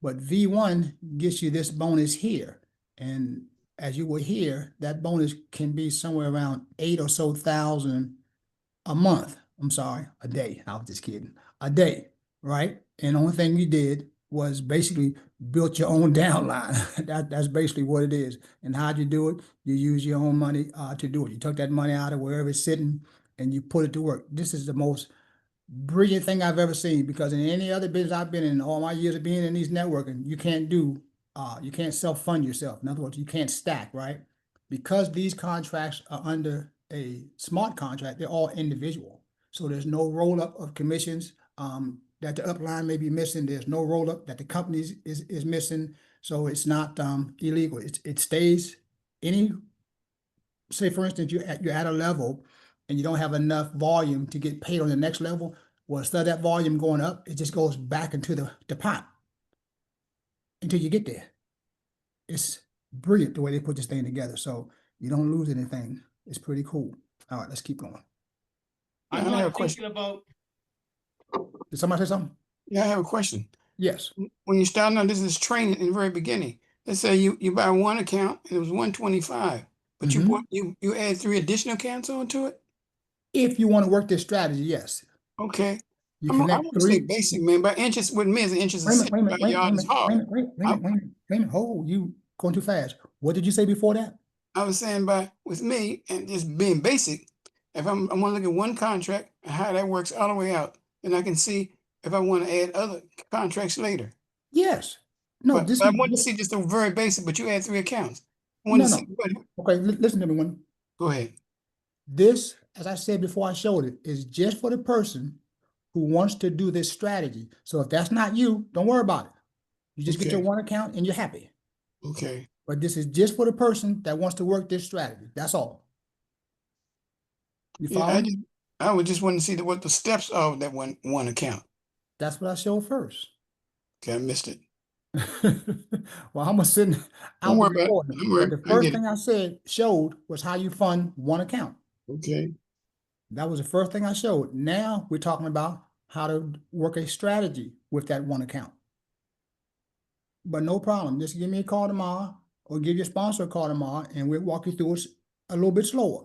But V1 gets you this bonus here. And as you will hear, that bonus can be somewhere around 8 or so thousand a month. I'm sorry, a day. I was just kidding. A day, right? And the only thing you did was basically built your own downline. That's basically what it is. And how'd you do it? You use your own money to do it. You took that money out of wherever it's sitting and you put it to work. This is the most brilliant thing I've ever seen because in any other business I've been in all my years of being in these networking, you can't self-fund yourself. In other words, you can't stack, right? Because these contracts are under a smart contract, they're all individual. So there's no roll-up of commissions that the upline may be missing. There's no roll-up that the company is missing. So it's not illegal. It stays say for instance, you're at a level and you don't have enough volume to get paid on the next level. Well, instead of that volume going up, it just goes back into the pot until you get there. It's brilliant the way they put this thing together. So you don't lose anything. It's pretty cool. All right, let's keep going. I'm I have a not question. thinking about, Did somebody say something? Yeah, I have a question. Yes. When you start on this training in the very beginning, let's say you buy one account and it was 125, but you add 3 additional accounts onto it. If you want to work this strategy, yes. Okay. You I connect want to say 3. bacik, man, but interest with me is interest Wait a is minute, wait a minute, hard. wait a minute. Oh, you going too fast. What did you say before that? I was saying with me and just being basic, if I want to look at one contract and how that works all the way out, and I can see if I want to add other contracts later. Yes. No, But I want to see just a very basic, but you add 3 accounts. I want to see what. Okay, listen to me one. Go ahead. This, as I said before I showed it, is just for the person who wants to do this strategy. So if that's not you, don't worry about it. You just get your one account and you're happy. Okay. But this is just for the person that wants to work this strategy. That's all. You follow? Yeah, I would just want to see what the steps are of that one account. That's what I showed first. Okay, I missed it. Well, I'm sitting Don't worry about it. Don't worry. But the first thing I said showed was how you fund one account. Okay. That was the first thing I showed. Now we're talking about how to work a strategy with that one account. But no problem. Just give me a call tomorrow or give your sponsor a call tomorrow and we'll walk you through it a little bit slower.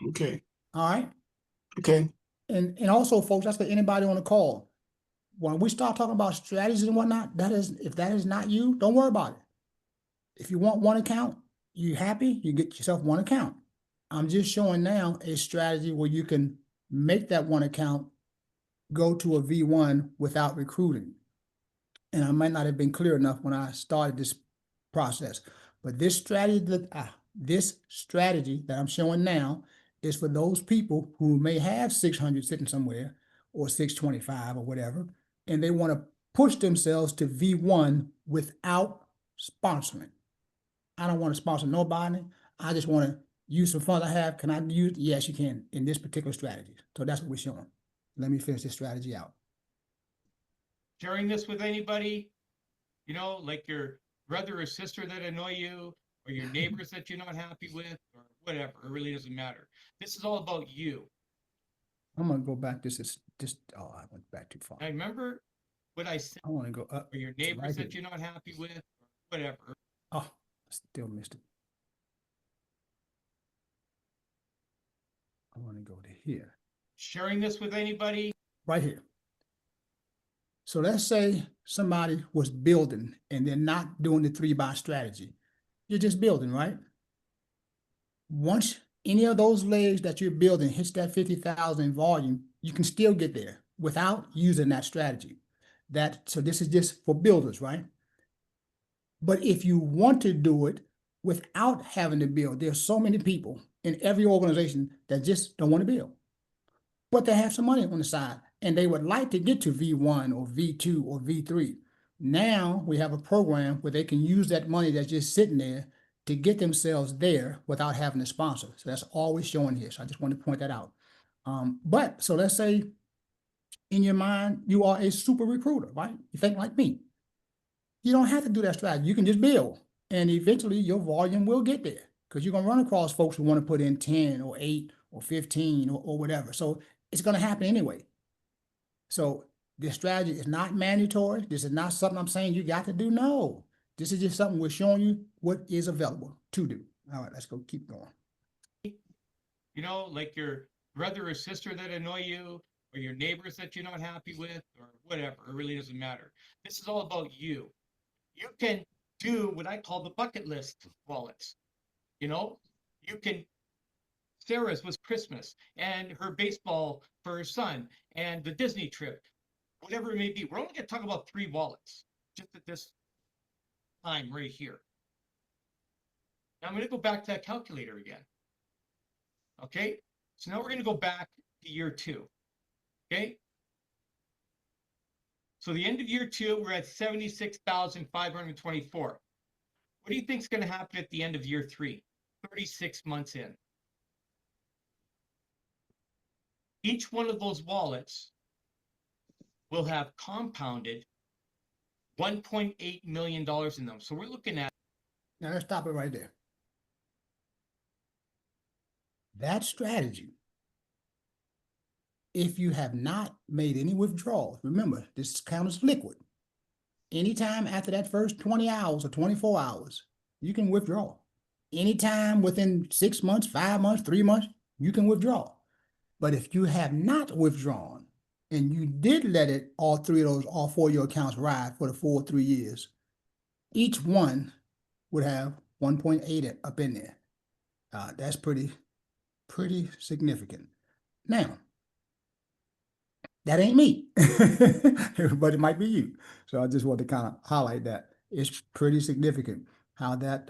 Okay. All right. Okay. And also, folks, that's for anybody on the call. When we start talking about strategies and whatnot, if that is not you, don't worry about it. If you want one account, you happy, you get yourself one account. I'm just showing now a strategy where you can make that one account go to a V1 without recruiting. And I might not have been clear enough when I started this process, but this strategy that I'm showing now is for those people who may have 600 sitting somewhere or 625 or whatever, and they want to push themselves to V1 without sponsoring. I don't want to sponsor nobody. I just want to use some funds I have. Can I use? Yes, you can in this particular strategy. So that's what we're showing. Let me finish this strategy out. Sharing this with anybody, you know, like your brother or sister that annoy you, or your neighbors that you're not happy with, or whatever. It really doesn't matter. This is all about you. I'm gonna go back. This is just. Oh, I went back too far. I remember what I said. I want to go up. Or your neighbors that you're not happy with, or whatever. Oh, still missed it. I want to go to here. Sharing this with anybody. Right here. So let's say somebody was building and they're not doing the 3-buy strategy. You're just building, right? Once any of those legs that you're building hits that 50,000 in volume, you can still get there without using that strategy. So this is just for builders, right? But if you want to do it without having to build, there's so many people in every organization that just don't want to build. But they have some money on the side and they would like to get to V1 or V2 or V3. Now we have a program where they can use that money that's just sitting there to get themselves there without having a sponsor. So that's always showing here. So I just want to point that out. But so let's say in your mind, you are a super recruiter, right? You think like me. You don't have to do that strategy. You can just build and eventually your volume will get there because you're going to run across folks who want to put in 10 or 8 or 15 or whatever. So it's going to happen anyway. So this strategy is not mandatory. This is not something I'm saying you got to do. No, this is just something we're showing you what is available to do. All right, let's go keep going. You know, like your brother or sister that annoy you, or your neighbors that you're not happy with, or whatever. It really doesn't matter. This is all about you. You can do what I call the bucket list wallets. You know, you can. Sarah's was Christmas and her baseball for her son and the Disney trip, whatever it may be. We're only going to talk about 3 wallets just at this time right here. Now I'm going to go back to that calculator again. Okay, so now we're going to go back to year 2. Okay, so the end of year 2, we're at 76,524. What do you think is going to happen at the end of year 3, 36 months in? Each one of those wallets will have compounded $1.8 million in them. So we're looking at. Now let's stop it right there. That strategy, if you have not made any withdrawals, remember, this account is liquid. Anytime after that first 20 hours or 24 hours, you can withdraw. Anytime within 6 months, 5 months, 3 months, you can withdraw. But if you have not withdrawn and you did let it, all 4 of your accounts ride for the full 3 years, each one would have 1.8 up in there. That's pretty significant. Now, that ain't me, but it might be you. So I just want to kind of highlight that. It's pretty significant how that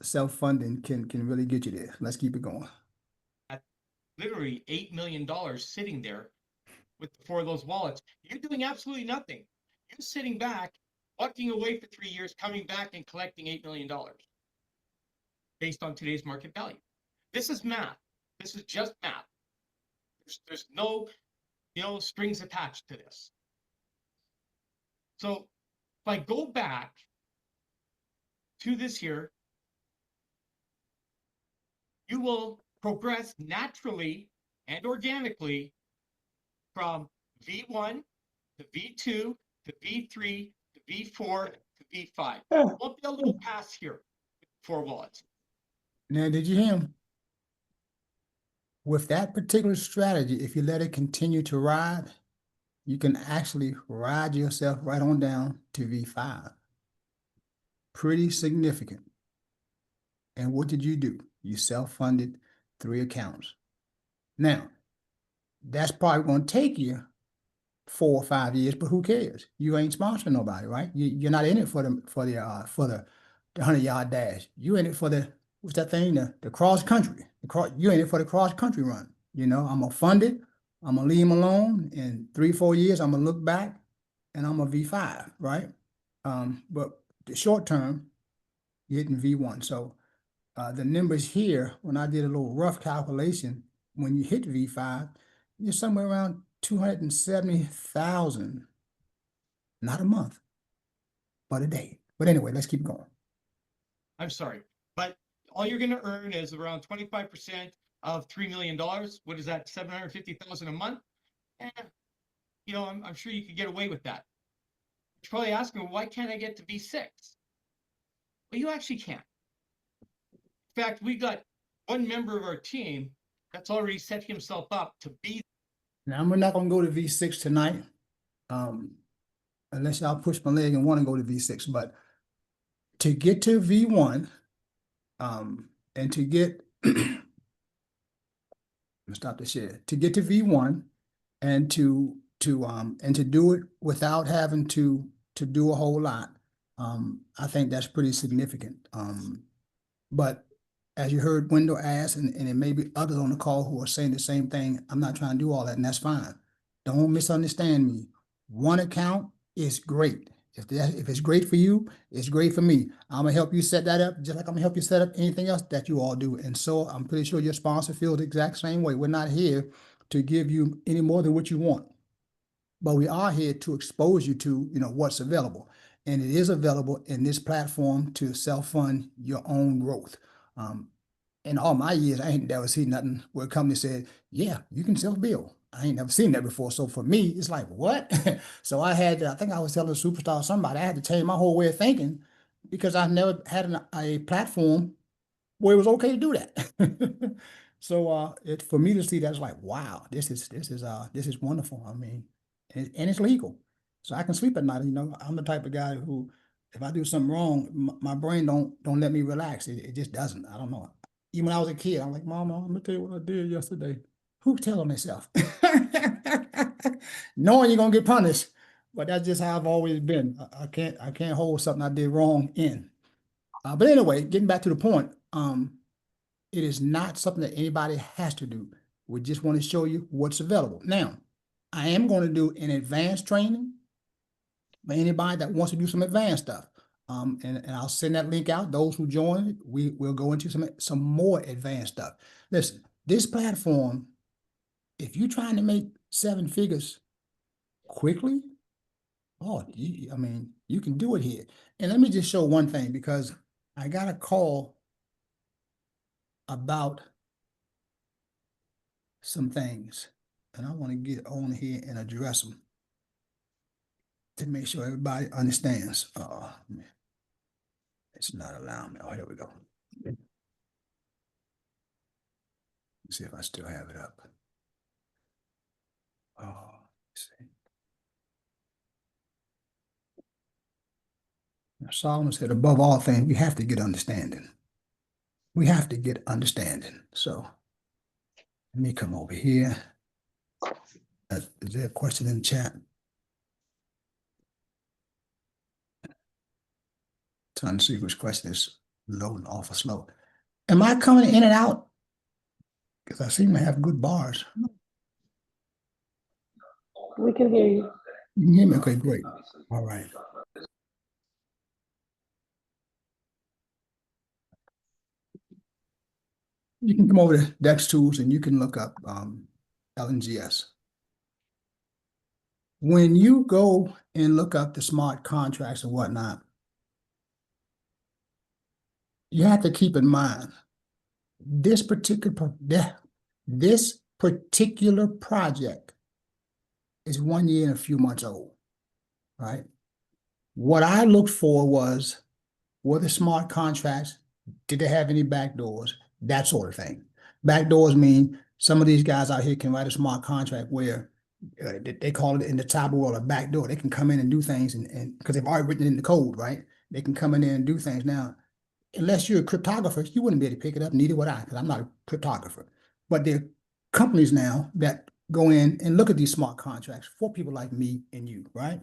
self-funding can really get you there. Let's keep it going. Literally $8 million sitting there with 4 of those wallets. You're doing absolutely nothing. You're sitting back, walking away for 3 years, coming back and collecting $8 million based on today's market value. This is math. This is just math. There's no, strings attached to this. So if I go back to this here, you will progress naturally and organically from V1 to V2 to V3 to V4 to V5. We'll be a little past here with 4 wallets. Now, did you hear him? With that particular strategy, if you let it continue to ride, you can actually ride yourself right on down to V5. Pretty significant. And what did you do? You self-funded 3 accounts. Now, that's probably going to take you 4 or 5 years, but who cares? You ain't sponsoring nobody, right? You're not in it for the 100-yard dash. You in it for the, what's that thing? The cross country. You're in it for the cross country run. I'm gonna fund it. I'm gonna leave them alone. In 3-4 years, I'm gonna look back, and I'm a V5, right? But the short term, you're hitting V1. So the numbers here, when I did a little rough calculation, when you hit V5, you're somewhere around 270,000, not a month, but a day. But anyway, let's keep going. I'm sorry, but all you're gonna earn is around 25% of $3 million. What is that, 750,000 a month? You know, I'm sure you could get away with that. You're probably asking, why can't I get to V6? Well, you actually can't. In fact, we got one member of our team that's already set himself up to be. Now, we're not going to go to V6 tonight, unless y'all push my leg and want to go to V6. But to get to V1, and to get, let me stop the share. To get to V1, and to do it without having to do a whole lot, I think that's pretty significant. But as you heard Wendell ask, and it may be others on the call who are saying the same thing, I'm not trying to do all that, and that's fine. Don't misunderstand me. One account is great. If it's great for you, it's great for me. I'm gonna help you set that up, just like I'm gonna help you set up anything else that you all do. And so I'm pretty sure your sponsor feels the exact same way. We're not here to give you any more than what you want, but we are here to expose you to, what's available. And it is available in this platform to self-fund your own growth. In all my years, I ain't never seen nothing where a company said, yeah, you can self-bill. I ain't never seen that before. So for me, it's like, what? So I think I was telling a superstar somebody, I had to change my whole way of thinking because I've never had a platform where it was okay to do that. So for me to see that, it's like, wow, this is wonderful. I mean, and it's legal. So I can sleep at night. I'm the type of guy who, if I do something wrong, my brain don't let me relax. It just doesn't. I don't know. Even when I was a kid, I'm like, Mama, I'm gonna tell you what I did yesterday. Who tell on themselves? Knowing you're gonna get punished, but that's just how I've always been. I can't hold something I did wrong in. But anyway, getting back to the point, it is not something that anybody has to do. We just want to show you what's available. Now, I am going to do an advanced training for anybody that wants to do some advanced stuff. And I'll send that link out. Those who join, we'll go into some more advanced stuff. Listen, this platform, if you're trying to make 7 figures quickly, I mean, you can do it here. And let me just show one thing, because I got a call about some things, and I want to get on here and address them to make sure everybody understands. It's not allowing me. Oh, here we go. Let's see if I still have it up. Oh, let's see. Now, Solomon said, above all things, we have to get understanding. We have to get understanding. So let me come over here. Is there a question in the chat? Trying to see which question is loading awful slow. Am I coming in and out? Because I seem to have good bars. We can hear you. You can hear me? Okay, great. All right. You can come over to Dex Tools and you can look up LGNS. When you go and look up the smart contracts and whatnot, you have to keep in mind this particular project is 1 year and a few months old, right? What I looked for were the smart contracts, did they have any backdoors, that sort of thing. Backdoors mean some of these guys out here can write a smart contract where they call it in the cyber world a backdoor. They can come in and do things, and because they've already written it in the code, right? They can come in there and do things. Now, unless you're a cryptographer, you wouldn't be able to pick it up, neither would I, because I'm not a cryptographer. But there are companies now that go in and look at these smart contracts for people like me and you, right?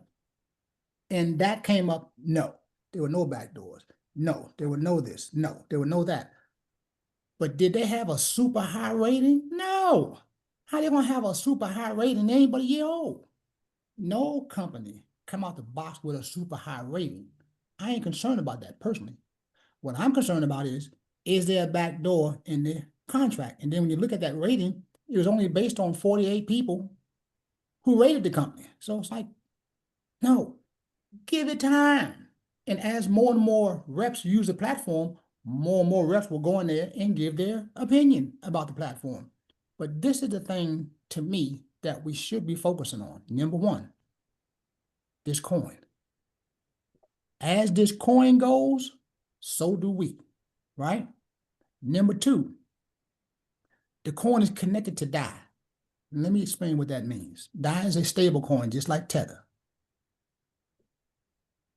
And that came up, no, there were no backdoors. No, there were no this. No, there were no that. But did they have a super high rating? No. How they gonna have a super high rating? They ain't but a year old. No company come out the box with a super high rating. I ain't concerned about that personally. What I'm concerned about is there a back door in the contract? And then when you look at that rating, it was only based on 48 people who rated the company. So it's like, no, give it time. And as more and more reps use the platform, more and more reps will go in there and give their opinion about the platform. But this is the thing to me that we should be focusing on. Number one, this coin. As this coin goes, so do we, right? Number two, the coin is connected to DAI. Let me explain what that means. DAI is a stable coin, just like Tether.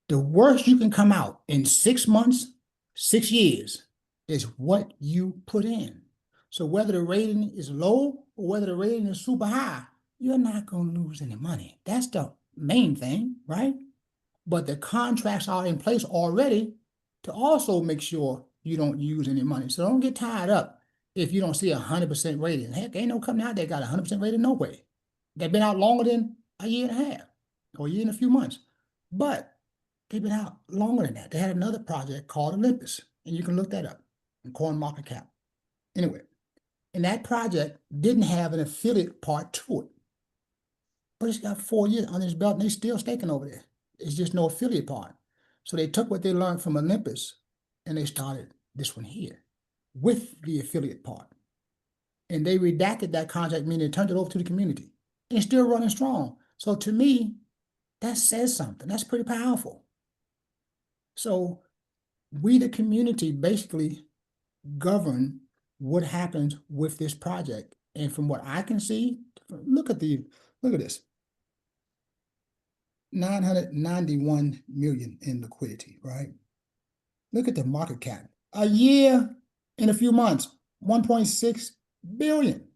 The worst you can come out in 6 months, 6 years, is what you put in. So whether the rating is low or whether the rating is super high, you're not going to lose any money. That's the main thing, right? But the contracts are in place already to also make sure you don't use any money. So don't get tied up if you don't see 100% rating. Heck, ain't no company out there got 100% rating, no way. They've been out longer than a year and a half or a year and a few months. But they've been out longer than that. They had another project called Olympus, and you can look that up in CoinMarketCap. Anyway, and that project didn't have an affiliate part to it. But it's got 4 years under its belt, and they're still staking over there. It's just no affiliate part. So they took what they learned from Olympus, and they started this one here with the affiliate part. And they redacted that contract, meaning they turned it over to the community. And it's still running strong. So to me, that says something. That's pretty powerful. So we, the community, basically govern what happens with this project. And from what I can see, look at this. 991 million in liquidity, right? Look at the market cap. A year and a few months, 1.6 billion.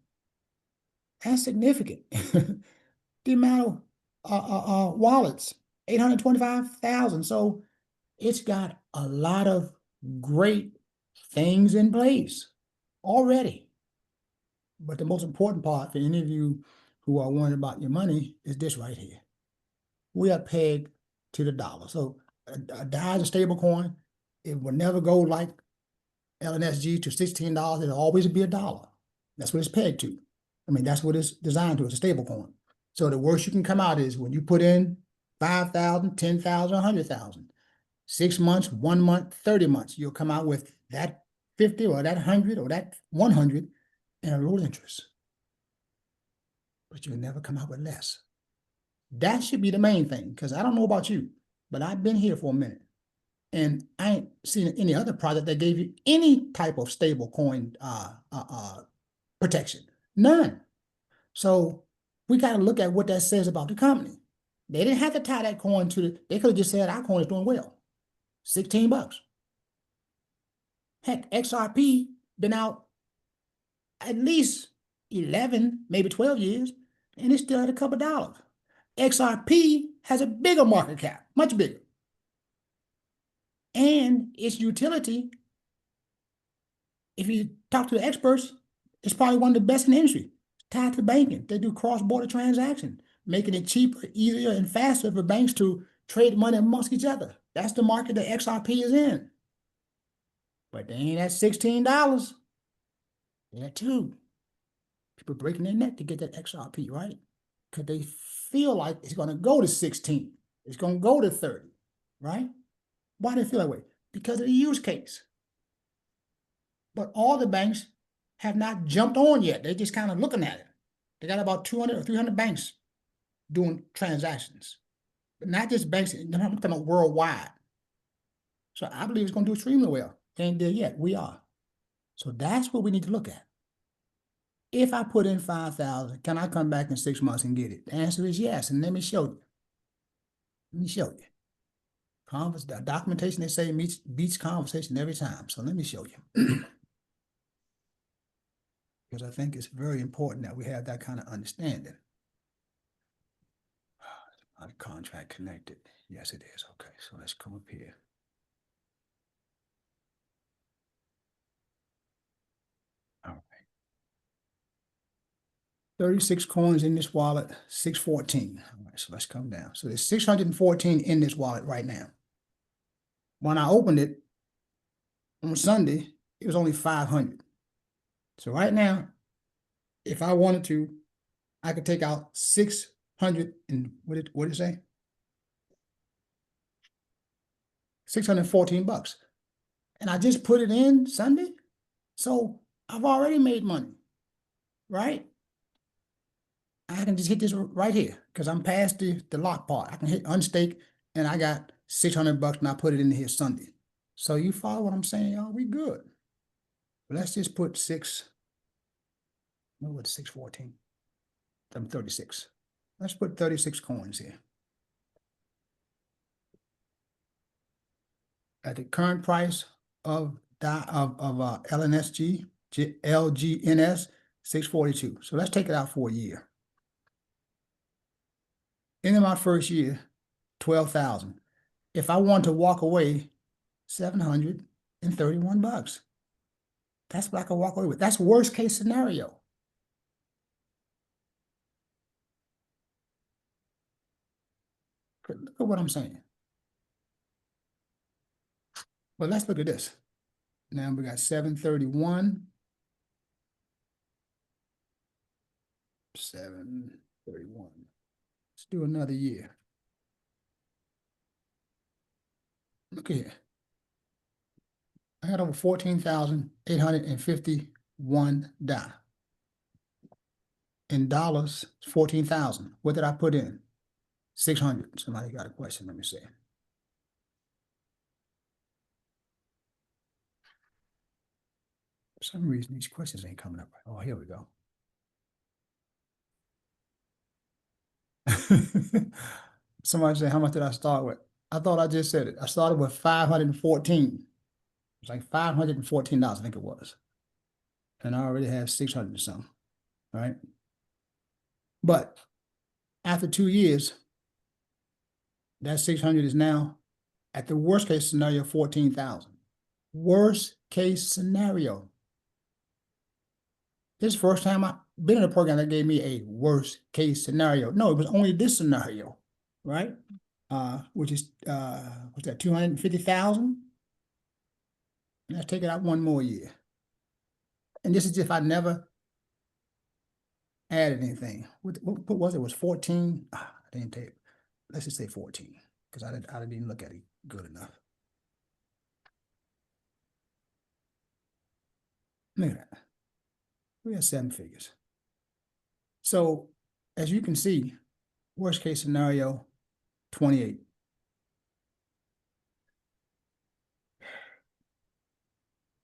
That's significant. The amount of wallets, 825,000. So it's got a lot of great things in place already. But the most important part for any of you who are worried about your money is this right here. We are pegged to the dollar. So a DAI is a stable coin. It will never go like LNSG to $16. It'll always be $1. That's what it's pegged to. I mean, that's what it's designed to. It's a stable coin. So the worst you can come out is when you put in 5,000, 10,000, 100,000. 6 months, 1 month, 30 months, you'll come out with that 50 or that 100 or that 100 and a little interest. But you'll never come out with less. That should be the main thing, because I don't know about you, but I've been here for a minute, and I ain't seen any other product that gave you any type of stable coin protection. None. So we got to look at what that says about the company. They didn't have to tie that coin to the, they could have just said our coin is doing well. $16. Heck, XRP been out at least 11, maybe 12 years, and it's still at a couple dollars. XRP has a bigger market cap, much bigger. And its utility, if you talk to the experts, it's probably one of the best in the industry. Tied to banking. They do cross-border transactions, making it cheaper, easier, and faster for banks to trade money amongst each other. That's the market that XRP is in. But they ain't at $16. They're at $2. People breaking their neck to get that XRP, right? Because they feel like it's going to go to 16. It's going to go to 30, right? Why do they feel that way? Because of the use case. But all the banks have not jumped on yet. They're just kind of looking at it. They got about 200 or 300 banks doing transactions. But not just banks, I'm talking about worldwide. So I believe it's going to do extremely well. They ain't there yet. We are. So that's what we need to look at. If I put in 5,000, can I come back in 6 months and get it? The answer is yes. And let me show you. Let me show you. The documentation, they say, beats conversation every time. So let me show you. Because I think it's very important that we have that kind of understanding. Not a contract connected. Yes, it is. Okay, so let's come up here. All right. 36 coins in this wallet, 614. All right, so let's come down. So there's 614 in this wallet right now. When I opened it on Sunday, it was only 500. So right now, if I wanted to, I could take out 600 and what did it say? $614. And I just put it in Sunday. So I've already made money, right? I can just hit this right here because I'm past the lock part. I can hit unstake and I got $600 and I put it in here Sunday. So you follow what I'm saying, y'all? We good. Let's just put 614? I'm 36. Let's put 36 coins here. At the current price of LGNS, 642. So let's take it out for a year. In my first year, 12,000. If I want to walk away, $731. That's what I can walk away with. That's worst case scenario. Look at what I'm saying. But let's look at this. Now we got 731. 731. Let's do another year. Look here. I had over 14,851 dollars. In dollars, 14,000. What did I put in? 600. Somebody got a question. Let me see. For some reason, these questions ain't coming up. Oh, here we go. Somebody said, how much did I start with? I thought I just said it. I started with 514. It's like $514, I think it was. And I already have 600 or something, right? But after 2 years, that 600 is now, at the worst case scenario, 14,000. Worst case scenario. This is the first time I've been in a program that gave me a worst case scenario. No, it was only this scenario, right? Which is, what's that, 250,000? Let's take it out one more year. And this is if I never added anything. What was it? It was 14? I didn't take it. Let's just say 14, because I didn't even look at it good enough. Look at that. We got 7 figures. So as you can see, worst case scenario, 28.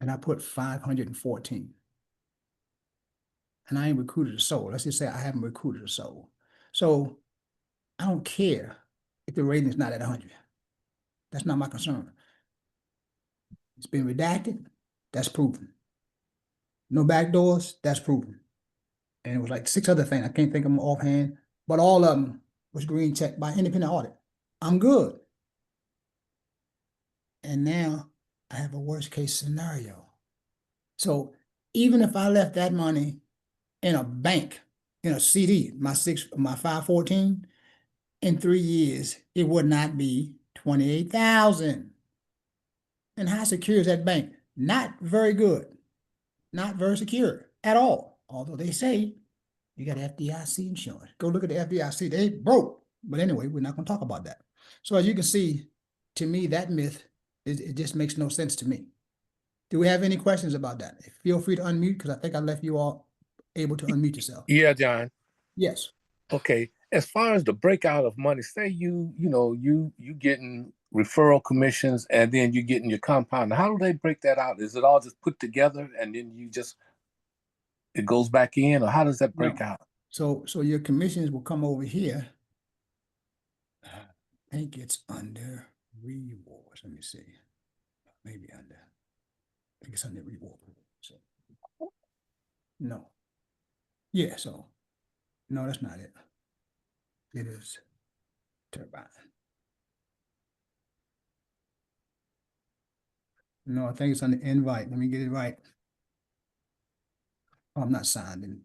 And I put 514. And I ain't recruited a soul. Let's just say I haven't recruited a soul. So I don't care if the rating is not at 100. That's not my concern. It's been redacted. That's proven. No backdoors. That's proven. And it was like 6 other things. I can't think of them offhand, but all of them was green checked by independent audit. I'm good. And now I have a worst case scenario. So even if I left that money in a bank, in a CD, my 514, in 3 years, it would not be 28,000. And how secure is that bank? Not very good. Not very secure at all. Although they say you got FDIC insurance. Go look at the FDIC. They broke. But anyway, we're not going to talk about that. So as you can see, to me, that myth, it just makes no sense to me. Do we have any questions about that? Feel free to unmute, because I think I left you all able to unmute yourself. Yeah, John. Yes. Okay. As far as the breakout of money, say you getting referral commissions and then you getting your compound. How do they break that out? Is it all just put together and then it goes back in, or how does that break out? So your commissions will come over here. I think it's under rewards. Let me see. Maybe under. I think it's under reward. So no. Yeah, so no, that's not it. It is turbine. No, I think it's on the invite. Let me get it right. Oh, I'm not signed in.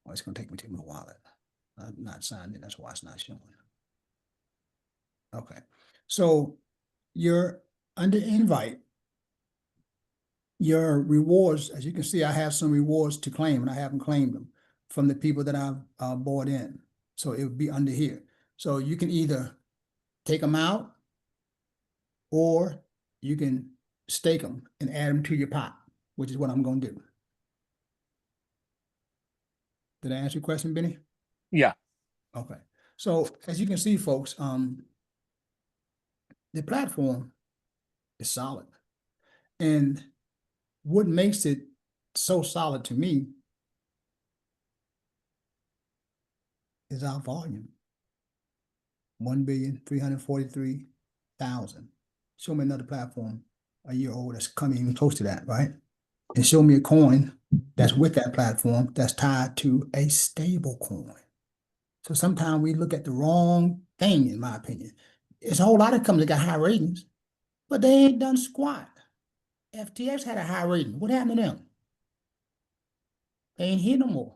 Oh, it's going to take me to my wallet. I'm not signed in. That's why it's not showing. Okay. So your under invite, your rewards, as you can see, I have some rewards to claim, and I haven't claimed them from the people that I've bought in. So it would be under here. So you can either take them out, or you can stake them and add them to your pot, which is what I'm going to do. Did I answer your question, Benny? Yeah. Okay. So as you can see, folks, the platform is solid. And what makes it so solid to me is our volume. 1,343,000. Show me another platform a year old that's coming even close to that, right? And show me a coin that's with that platform that's tied to a stable coin. So sometimes we look at the wrong thing, in my opinion. It's a whole lot of companies that got high ratings, but they ain't done squat. FTX had a high rating. What happened to them? They ain't here no more.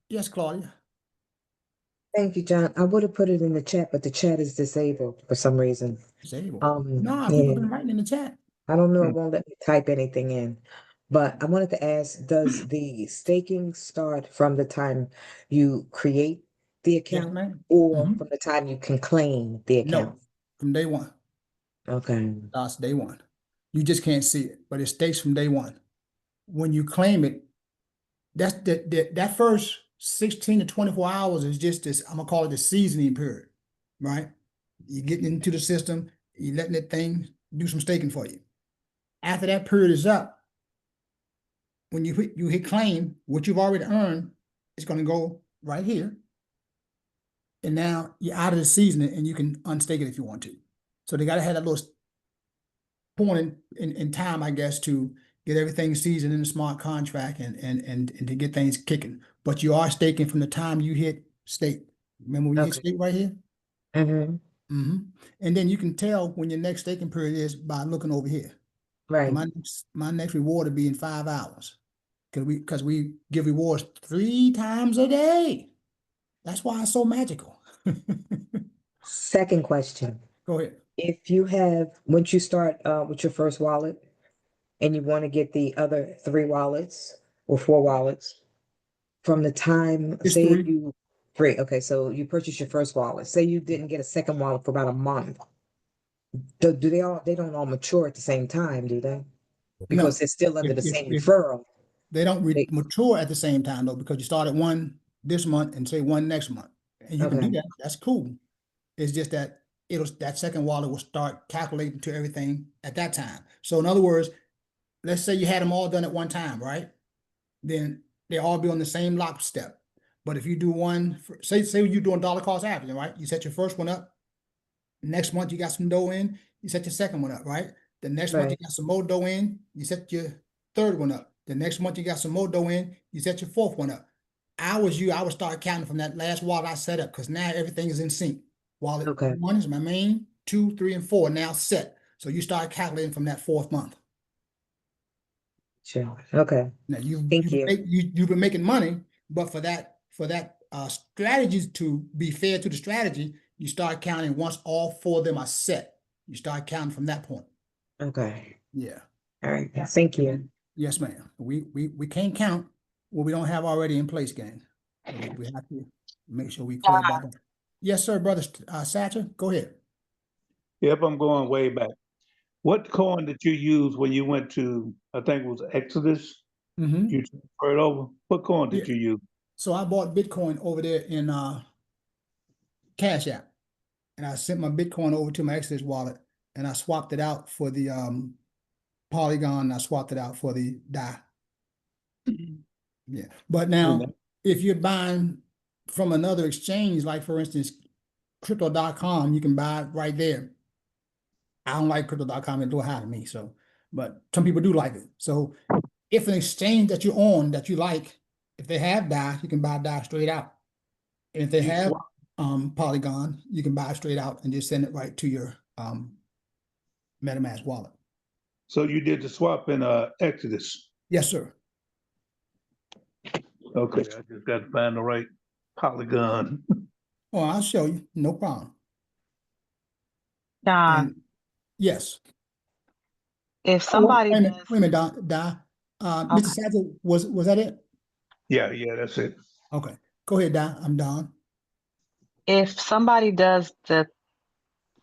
Yes, Claudia. Thank you, John. I would have put it in the chat, but the chat is disabled for some reason. Disabled. Yeah. People been writing in the chat. I don't know, it won't let me type anything in. But I wanted to ask, does the staking start from the time you create the account ma'am. or from the time you can claim the account? No, from day one. Okay. That's day one. You just can't see it, but it stays from day one. When you claim it, that's that first 16 to 24 hours is just this, I'm gonna call it the seasoning period, right? You're getting into the system, you're letting that thing do some staking for you. After that period is up, when you hit claim, what you've already earned is gonna go right here. And now you're out of the seasoning and you can unstake it if you want to. So they gotta have that little point in time, I guess, to get everything seasoned in the smart contract and to get things kicking. But you are staking from the time you hit stake. Remember when you hit stake right here? Mm-hmm. And then you can tell when your next staking period is by looking over here. Right. My next reward will be in 5 hours. Because we give rewards 3 times a day. That's why it's so magical. Second question. Go ahead. If you have, once you start with your first wallet and you want to get the other 3 wallets or 4 wallets, from the time, It's say 3. you, 3, okay, so you purchase your first wallet. Say you didn't get a second wallet for about a month. Do they don't all mature at the same time, do they? Because they're still under the same referral. They don't mature at the same time though, because you started one this month and say one next month. And you can do that. That's cool. It's just that that second wallet will start calculating to everything at that time. So in other words, let's say you had them all done at one time, right? Then they all be on the same lockstep. But if you do one, say you're doing dollar cost averaging, right? You set your first one up. Next month you got some dough in, you set your second one up, right? The next month you got some more dough in, you set your third one up. The next month you got some more dough in, you set your fourth one up. I would start counting from that last wallet I set up because now everything is in sync. Wallet 1 is my main, 2, 3, and 4 now set. So you start calculating from that 4th month. Sure. Okay. Now you've been making money, but for that strategy to be fair to the strategy, you start counting once all 4 of them are set. You start counting from that point. Okay. Yeah. All right. Thank you. Yes, ma'am. We can't count what we don't have already in place, gang. So we have to make sure we clear that up. Yes, sir, brother Satcher. Go ahead. Yep, I'm going way back. What coin did you use when you went to, I think it was Exodus? You transferred over? What coin did you use? So I bought Bitcoin over there in Cash App. And I sent my Bitcoin over to my Exodus wallet and I swapped it out for the Polygon, and I swapped it out for the DAI. Yeah. But now if you're buying from another exchange, like for instance, crypto.com, you can buy it right there. I don't like crypto.com, and do it high to me. So, but some people do like it. So if an exchange that you're on that you like, if they have DAI, you can buy DAI straight out. And if they have Polygon, you can buy it straight out and just send it right to your MetaMask wallet. So you did the swap in Exodus? Yes, sir. Okay, I just got to find the right Polygon. Oh, I'll show you. No problem. John, And yes. if Oh, somebody wait a minute, does, wait a minute, Don. Mr. okay, Satchel, was that it? Yeah, that's it. Okay, go ahead, Don. I'm Don. if somebody does the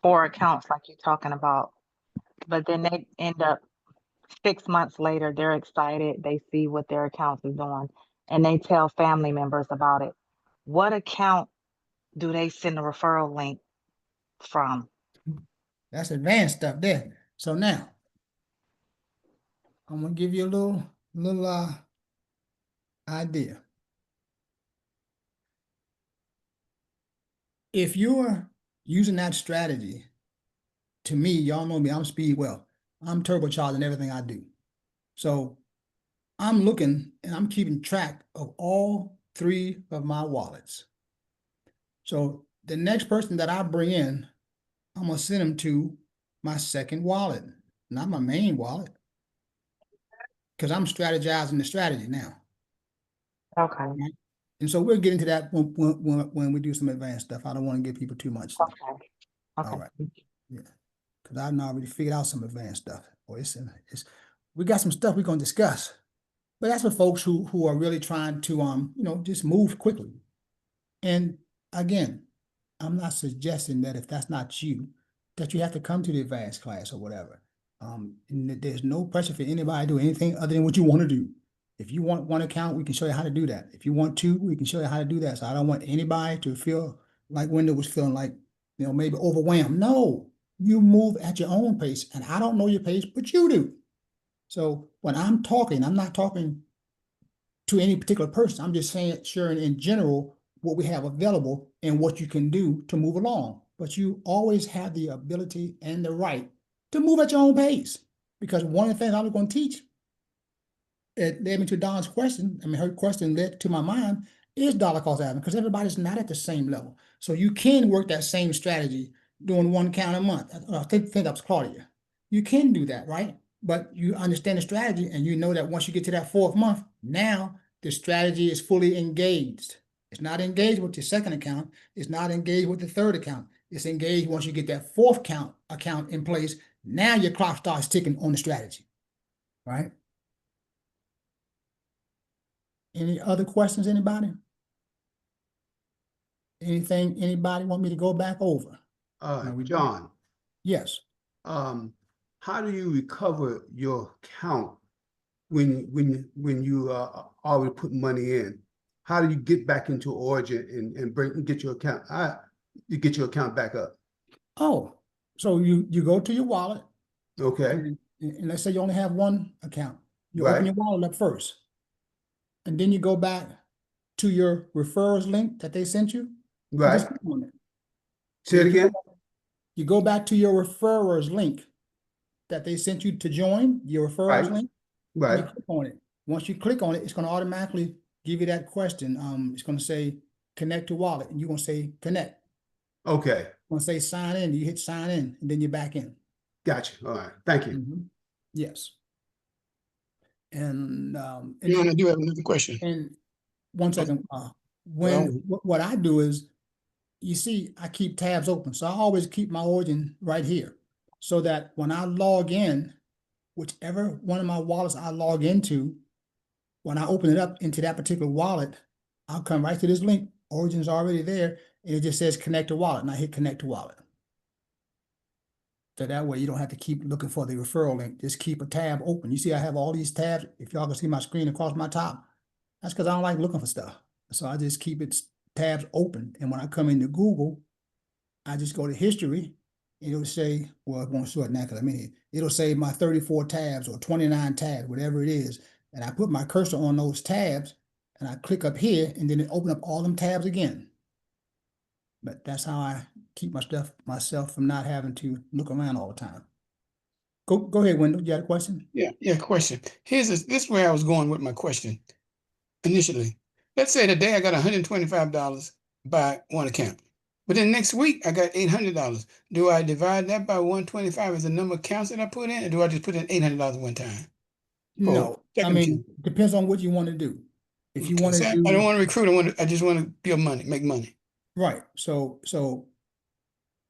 4 accounts like you're talking about, but then they end up 6 months later, they're excited, they see what their accounts is doing, and they tell family members about it. What account do they send a referral link from? That's advanced stuff there. So now, I'm gonna give you a little idea. If you're using that strategy, to me, y'all know me, I'm Speedwell. I'm turbocharging everything I do. So I'm looking and I'm keeping track of all 3 of my wallets. So the next person that I bring in, I'm gonna send them to my second wallet, not my main wallet, because I'm strategizing the strategy now. Okay, Right? And so we'll get into that when we do some advanced stuff. I don't want to give people too much. okay, All okay. right. Yeah. Because I've already figured out some advanced stuff. Boy, we got some stuff we're gonna discuss. But that's for folks who are really trying to just move quickly. And again, I'm not suggesting that if that's not you, that you have to come to the advanced class or whatever. And there's no pressure for anybody to do anything other than what you want to do. If you want 1 account, we can show you how to do that. If you want 2, we can show you how to do that. So I don't want anybody to feel like Wendell was feeling like, maybe overwhelmed. No, you move at your own pace. And I don't know your pace, but you do. So when I'm talking, I'm not talking to any particular person. I'm just sharing in general what we have available and what you can do to move along. But you always have the ability and the right to move at your own pace. Because one of the things I was going to teach, it led me to Don's question. I mean, her question led to my mind, is dollar cost averaging, because everybody's not at the same level. So you can work that same strategy doing 1 account a month. I think that was Claudia. You can do that, right? But you understand the strategy and you know that once you get to that 4th month, now the strategy is fully engaged. It's not engaged with your second account. It's not engaged with the 3rd account. It's engaged once you get that 4th account in place. Now your clock starts ticking on the strategy, right? Any other questions, anybody? Anything anybody want me to go back over? John, Yes. how do you recover your account when you already put money in? How do you get back into Origin and get your account? You get your account back up. Oh, so you go to your wallet. Okay. And let's say you only have 1 account. You Right. open your wallet up first. And then you go back to your referrals link that they sent you. Right. Just click on it. Say it again. You go back to your referrals link that they sent you to join, your referrals link. And Right. you click on it. Once you click on it, it's going to automatically give you that question. It's going to say connect to wallet, and you're going to say connect. Okay. It's going to say sign in. You hit sign in, and then you're back in. Gotcha. All right. Thank you. Yes. And John, I do have another question. And 1 second. What I do is, you see, I keep tabs open. So I always keep my Origin right here, so that when I log in, whichever one of my wallets I log into, when I open it up into that particular wallet, I'll come right to this link. Origin's already there, and it just says connect to wallet, and I hit connect to wallet. So that way you don't have to keep looking for the referral link. Just keep a tab open. You see I have all these tabs. If y'all can see my screen across my top, that's because I don't like looking for stuff. So I just keep it tabs open. And when I come into Google, I just go to history. It'll say, well, it won't show it now because I'm in here. It'll say my 34 tabs or 29 tabs, whatever it is. And I put my cursor on those tabs and I click up here, and then it opens up all them tabs again. But that's how I keep myself from not having to look around all the time. Go ahead, Wendell. You had a question? Yeah, question. This is where I was going with my question initially. Let's say today I got $125 by 1 account. But then next week I got $800. Do I divide that by 125 as the number of accounts that I put in, or do I just put in $800 one time? No, I mean, depends on what you want to do. If you want to do, I don't want to recruit. I just want to build money, make money. Right. So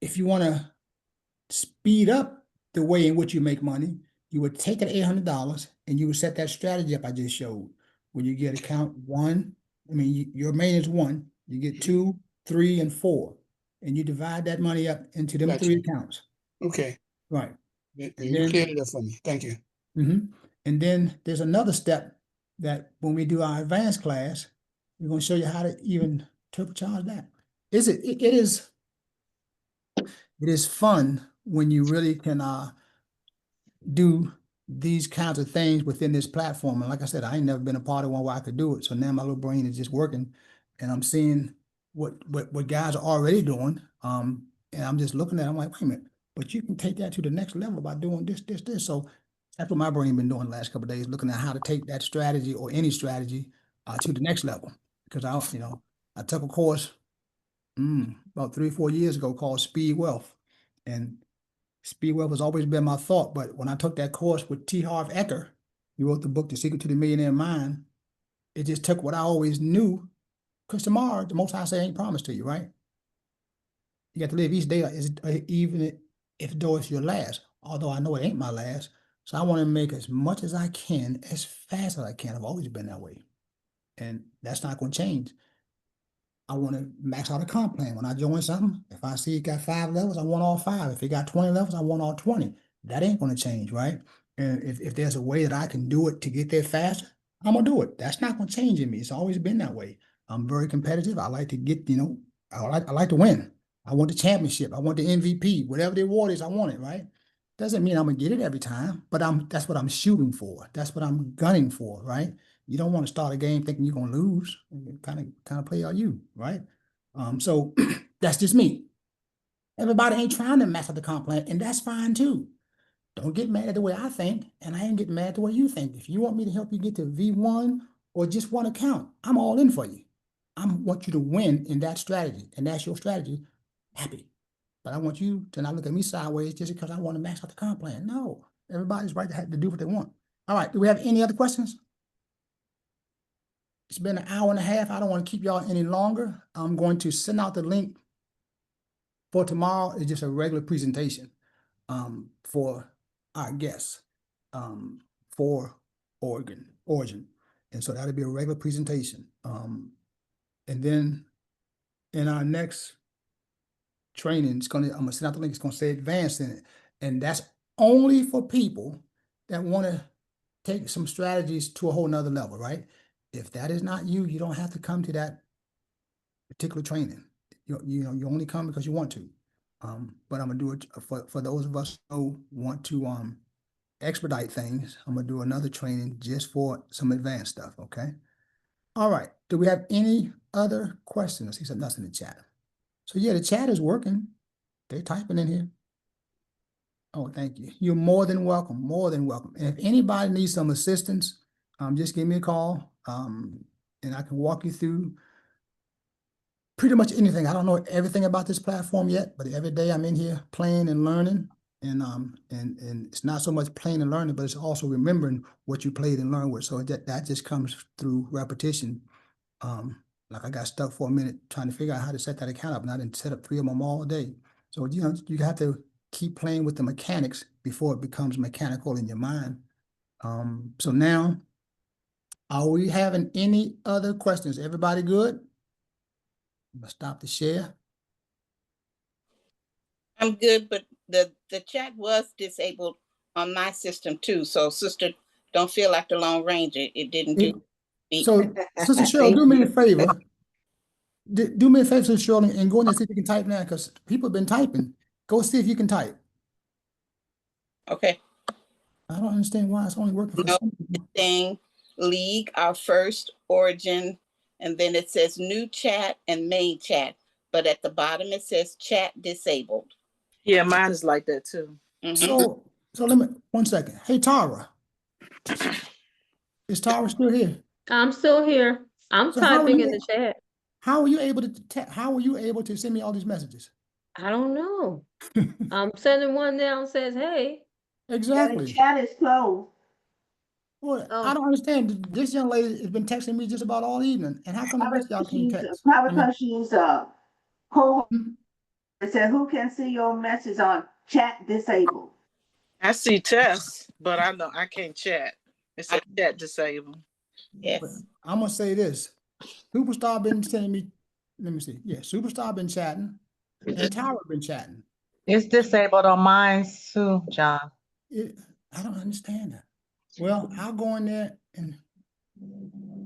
if you want to speed up the way in which you make money, you would take that $800 and you would set that strategy up I just showed. When you get account 1, I mean, your main is 1, you get 2, 3, and 4, and you divide that money up into them Gotcha. 3 accounts. Okay. Right. You then- cleared it up for me. Thank you. And then there's another step that when we do our advanced class, we're going to show you how to even turbocharge that. It is fun when you really can do these kinds of things within this platform. And like I said, I ain't never been a part of one where I could do it. So now my little brain is just working, and I'm seeing what guys are already doing. And I'm just looking at it, I'm like, wait a minute, but you can take that to the next level by doing this. So that's what my brain been doing the last couple of days, looking at how to take that strategy or any strategy to the next level. Because I took a course about 3 or 4 years ago called Speed Wealth, and Speed Wealth has always been my thought. But when I took that course with T. Harv Eker, he wrote the book The Secret to the Millionaire Mind. It just took what I always knew, because tomorrow the Most High say ain't promised to you, right? You got to live each day even if though it's your last. Although I know it ain't my last. So I want to make as much as I can, as fast as I can. I've always been that way. And that's not going to change. I want to max out a comp plan. When I join something, if I see it got 5 levels, I want all 5. If it got 20 levels, I want all 20. That ain't going to change, right? And if there's a way that I can do it to get there faster, I'm going to do it. That's not going to change in me. It's always been that way. I'm very competitive. I like to get, I like to win. I want the championship. I want the MVP. Whatever the award is, I want it, right? Doesn't mean I'm going to get it every time, but that's what I'm shooting for. That's what I'm gunning for, right? You don't want to start a game thinking you're going to lose. Kind of play all you, right? So that's just me. Everybody ain't trying to master the comp plan, and that's fine too. Don't get mad at the way I think, and I ain't getting mad at the way you think. If you want me to help you get to V1 or just one account, I'm all in for you. I want you to win in that strategy, and that's your strategy. Happy. But I want you to not look at me sideways just because I want to max out the comp plan. No, everybody's right to do what they want. All right, do we have any other questions? It's been an hour and a half. I don't want to keep y'all any longer. I'm going to send out the link for tomorrow. It's just a regular presentation for our guests for Origin. And so that'll be a regular presentation. And then in our next training, I'm gonna send out the link. It's gonna say advanced in it. And that's only for people that want to take some strategies to a whole nother level, right? If that is not you, you don't have to come to that particular training. You only come because you want to. But I'm gonna do it for those of us who want to expedite things. I'm gonna do another training just for some advanced stuff. Okay. All right. Do we have any other questions? I see something else in the chat. So yeah, the chat is working. They're typing in here. Oh, thank you. You're more than welcome. More than welcome. And if anybody needs some assistance, just give me a call. And I can walk you through pretty much anything. I don't know everything about this platform yet, but every day I'm in here playing and learning. And it's not so much playing and learning, but it's also remembering what you played and learned with. So that just comes through repetition. Like I got stuck for a minute trying to figure out how to set that account up, and I didn't set up 3 of them all day. So you have to keep playing with the mechanics before it becomes mechanical in your mind. So now, are we having any other questions? Everybody good? I'm gonna stop the share. I'm good, but the chat was disabled on my system too. So sister, don't feel like the Lone Ranger. It didn't do. So Sister Cheryl, do me a favor. Do me a favor, Sister Cheryl, and go in and see if you can type now, because people have been typing. Go see if you can type. Okay. I don't understand why it's only working for some people. Thing, league, our first Origin, and then it says new chat and main chat. But at the bottom it says chat disabled. Yeah, mine is like that too. So let me 1 second. Hey Tara. Is Tara still here? I'm still here. I'm typing in the chat. How were you able to send me all these messages? I don't know. I'm sending one down says, hey. Exactly. The chat is closed. Well, I don't understand. This young lady has been texting me just about all evening. And how come the rest of y'all can't text? Probably because she's it said who can see your message on chat disabled. I see tests, but I know I can't chat. It's a chat disabled. Yes. I'm gonna say this. Superstar been sending me, let me see. Yeah, Superstar been chatting and Tyra been chatting. It's disabled on mine too, John. I don't understand that. Well, I'll go in there and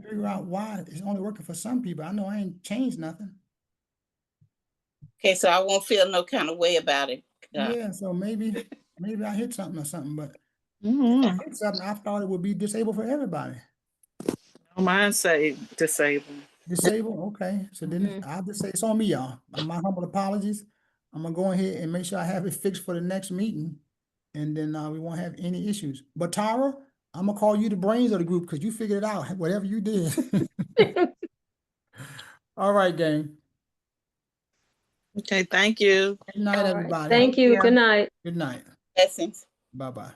figure out why it's only working for some people. I know I ain't changed nothing. Okay, so I won't feel no kind of way about it. Yeah, so maybe I hit something or something, but if I hit something, I thought it would be disabled for everybody. Mine say disabled. Disabled, okay. So then I'll just say it's on me, y'all. My humble apologies. I'm gonna go ahead and make sure I have it fixed for the next meeting, and then we won't have any issues. But Tara, I'm gonna call you the brains of the group because you figured it out, whatever you did. All right, gang. Okay, thank you. Good night, everybody. Thank you. Good night. Good night. Blessings. Bye-bye.